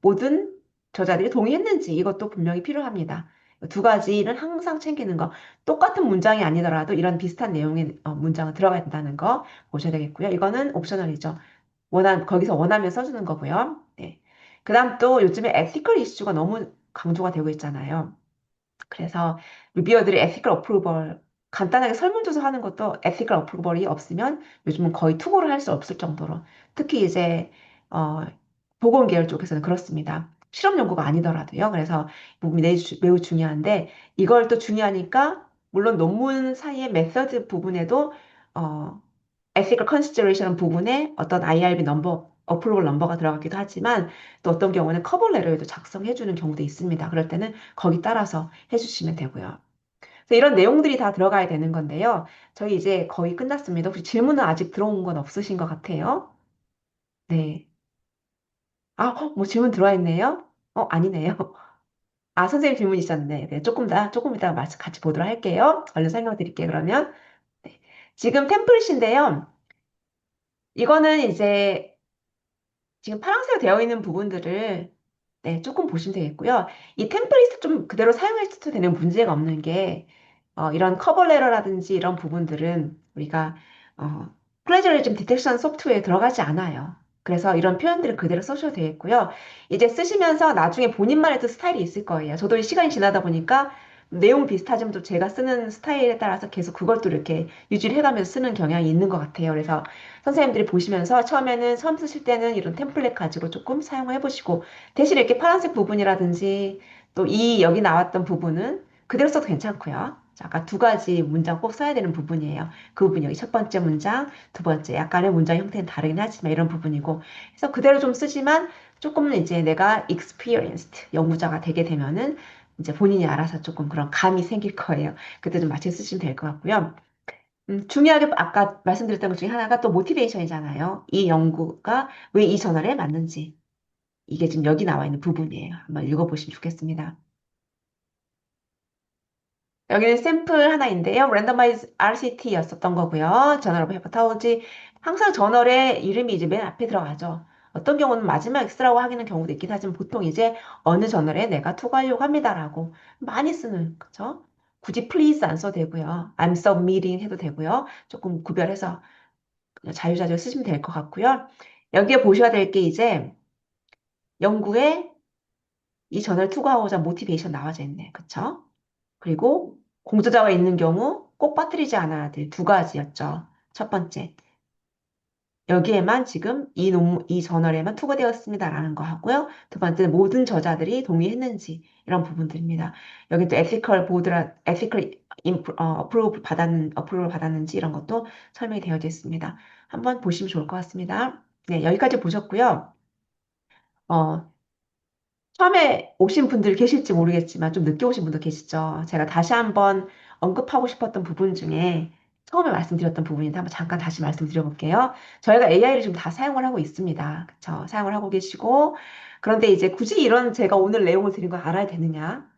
모든 저자들이 동의했는지 이것도 분명히 필요합니다. 두 가지는 항상 챙기는 거. 똑같은 문장이 아니더라도 이런 비슷한 내용의 문장은 들어가야 된다는 거 보셔야 되겠고요. 이거는 옵셔널이죠. 거기서 원하면 써주는 거고요. 네. 그 다음 또 요즘에 에티컬 이슈가 너무 강조가 되고 있잖아요. 그래서 리뷰어들이 ethical approval 간단하게 설문조사 하는 것도 ethical approval이 없으면 요즘은 거의 투고를 할 수 없을 정도로 특히 이제 어, 보건 계열 쪽에서는 그렇습니다. 실험 연구가 아니더라도요. 그래서 이 부분이 매우 중요한데 이걸 또 중요하니까 물론 논문 사이의 메서드 부분에도 어, ethical consideration 부분에 어떤 IRB 넘버 어프로벌 넘버가 들어가기도 하지만 또 어떤 경우는 커버 레터에도 작성해 주는 경우도 있습니다. 그럴 때는 거기 따라서 해주시면 되고요. 그래서 이런 내용들이 다 들어가야 되는 건데요. 저희 이제 거의 끝났습니다. 혹시 질문은 아직 들어온 건 없으신 것 같아요? 네. 아, 뭐 질문 들어와 있네요? 아니네요. 아, 선생님 질문 있었네. 네, 조금 이따가 말씀 같이 보도록 할게요. 얼른 설명드릴게요, 그러면. 네. 지금 템플릿인데요. 이거는 이제 지금 파란색으로 되어 있는 부분들을 네, 조금 보시면 되겠고요. 이 템플릿을 좀 그대로 사용해도 되는 문제가 없는 게 이런 커버 레터라든지 이런 부분들은 우리가 플래저리즘 디텍션 소프트웨어에 들어가지 않아요. 그래서 이런 표현들을 그대로 써셔도 되겠고요. 이제 쓰시면서 나중에 본인만의 또 스타일이 있을 거예요. 저도 시간이 지나다 보니까 내용 비슷하지만 또 제가 쓰는 스타일에 따라서 계속 그걸 또 이렇게 유지를 해가면서 쓰는 경향이 있는 것 같아요. 그래서 선생님들이 보시면서 처음에는 처음 쓰실 때는 이런 템플릿 가지고 조금 사용을 해보시고 대신 이렇게 파란색 부분이라든지 또 이 여기 나왔던 부분은 그대로 써도 괜찮고요. 자, 아까 두 가지 문장 꼭 써야 되는 부분이에요. 그 부분이 여기 첫 번째 문장, 두 번째 약간의 문장 형태는 다르긴 하지만 이런 부분이고 그래서 그대로 좀 쓰지만 조금은 이제 내가 experienced 연구자가 되게 되면은 이제 본인이 알아서 조금 그런 감이 생길 거예요. 그때 좀 맞춰 쓰시면 될 것 같고요. 중요하게 아까 말씀드렸던 것 중에 하나가 또 모티베이션이잖아요. 이 연구가 왜 이 저널에 맞는지. 이게 지금 여기 나와 있는 부분이에요. 한번 읽어보시면 좋겠습니다. 여기는 샘플 하나인데요. 랜더마이즈 RCT였었던 거고요. 저널 오브 헤파타올지. 항상 저널의 이름이 이제 맨 앞에 들어가죠. 어떤 경우는 마지막 X라고 하기는 경우도 있긴 하지만 보통 이제 어느 저널에 내가 투고하려고 합니다라고 많이 쓰는 그죠? 굳이 please 안 써도 되고요. I'm submitting 해도 되고요. 조금 구별해서 그냥 자유자재로 쓰시면 될 것 같고요. 여기에 보셔야 될 게 이제 연구에 이 저널 투고하고자 모티베이션 나와져 있네. 그쵸? 그리고 공저자가 있는 경우 꼭 빠뜨리지 않아야 될 두 가지였죠. 첫 번째, 여기에만 지금 이 저널에만 투고되었습니다라는 거 하고요. 두 번째는 모든 저자들이 동의했는지 이런 부분들입니다. 여기 또 에티컬 어프로브 받았는지 이런 것도 설명이 되어져 있습니다. 한번 보시면 좋을 것 같습니다. 네, 여기까지 보셨고요. 어, 처음에 오신 분들 계실지 모르겠지만 좀 늦게 오신 분도 계시죠. 제가 다시 한번 언급하고 싶었던 부분 중에 처음에 말씀드렸던 부분인데 한번 잠깐 다시 말씀드려볼게요. 저희가 AI를 지금 다 사용을 하고 있습니다. 그쵸? 사용을 하고 계시고 그런데 이제 굳이 이런 제가 오늘 내용을 드린 걸 알아야 되느냐?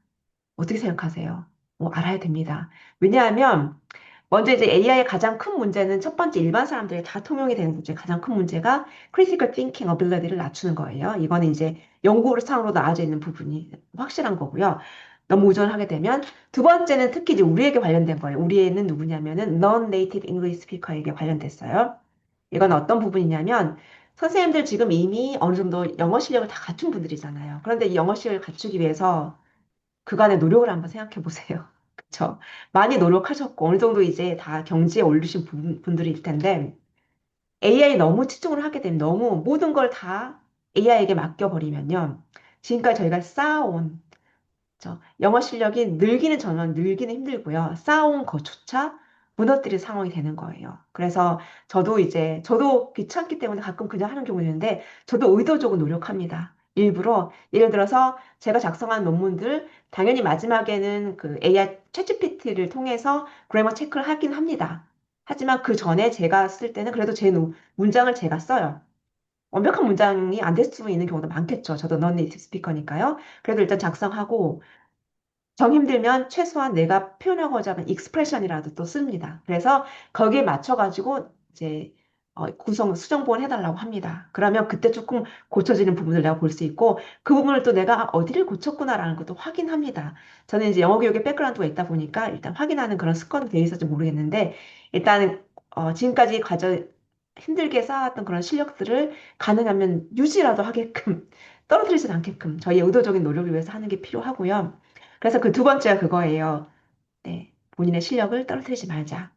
어떻게 생각하세요? 알아야 됩니다. 왜냐하면 먼저 이제 AI의 가장 큰 문제는 첫 번째 일반 사람들이 다 통용이 되는 문제, 가장 큰 문제가 critical thinking ability를 낮추는 거예요. 이거는 이제 연구상으로 나와져 있는 부분이 확실한 거고요. 너무 의존하게 되면 두 번째는 특히 이제 우리에게 관련된 거예요. 우리 애는 누구냐면은 non-native English speaker에게 관련됐어요. 이건 어떤 부분이냐면 선생님들 지금 이미 어느 정도 영어 실력을 다 갖춘 분들이잖아요. 그런데 이 영어 실력을 갖추기 위해서 그간의 노력을 한번 생각해 보세요. 그쵸? 많이 노력하셨고, 어느 정도 이제 다 경지에 오르신 분들일 텐데, AI 너무 치중을 하게 되면 너무 모든 걸 다 AI에게 맡겨버리면요. 지금까지 저희가 쌓아온 영어 실력이 늘기는 저는 늘기는 힘들고요. 쌓아온 것조차 무너뜨릴 상황이 되는 거예요. 그래서 저도 귀찮기 때문에 가끔 그냥 하는 경우 있는데 저도 의도적으로 노력합니다. 일부러 예를 들어서 제가 작성한 논문들 당연히 마지막에는 그 AI 챗GPT를 통해서 그래머 체크를 하긴 합니다. 하지만 그 전에 제가 쓸 때는 그래도 문장을 제가 써요. 완벽한 문장이 안 될 수 있는 경우도 많겠죠. 저도 non-native 스피커니까요. 그래도 일단 작성하고 정 힘들면 최소한 내가 표현하고자 하는 익스프레션이라도 또 씁니다. 그래서 거기에 맞춰가지고 이제 수정본을 해달라고 합니다. 그러면 그때 조금 고쳐지는 부분을 내가 볼 수 있고 그 부분을 또 내가 어디를 고쳤구나라는 것도 확인합니다. 저는 이제 영어 교육에 백그라운드가 있다 보니까 일단 확인하는 그런 습관이 돼 있을지 모르겠는데 일단 지금까지 힘들게 쌓았던 그런 실력들을 가능하면 유지라도 하게끔 떨어뜨리지 않게끔 저희의 의도적인 노력을 위해서 하는 게 필요하고요. 그래서 그 두 번째가 그거예요. 네, 본인의 실력을 떨어뜨리지 말자.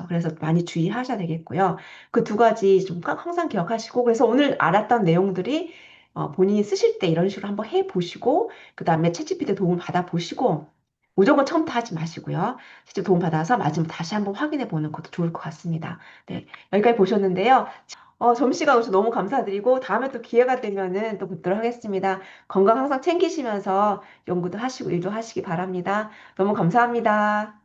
그래서 많이 주의하셔야 되겠고요. 그 두 가지 좀 항상 기억하시고, 그래서 오늘 알았던 내용들이 본인이 쓰실 때 이런 식으로 한번 해보시고, 그 다음에 채찌피티 도움을 받아보시고, 무조건 처음부터 하지 마시고요. 실제 도움 받아서 마지막 다시 한번 확인해 보는 것도 좋을 것 같습니다. 네, 여기까지 보셨는데요. 점심시간 오셔서 너무 감사드리고, 다음에 또 기회가 되면은 또 뵙도록 하겠습니다. 건강 항상 챙기시면서 연구도 하시고 일도 하시기 바랍니다. 너무 감사합니다.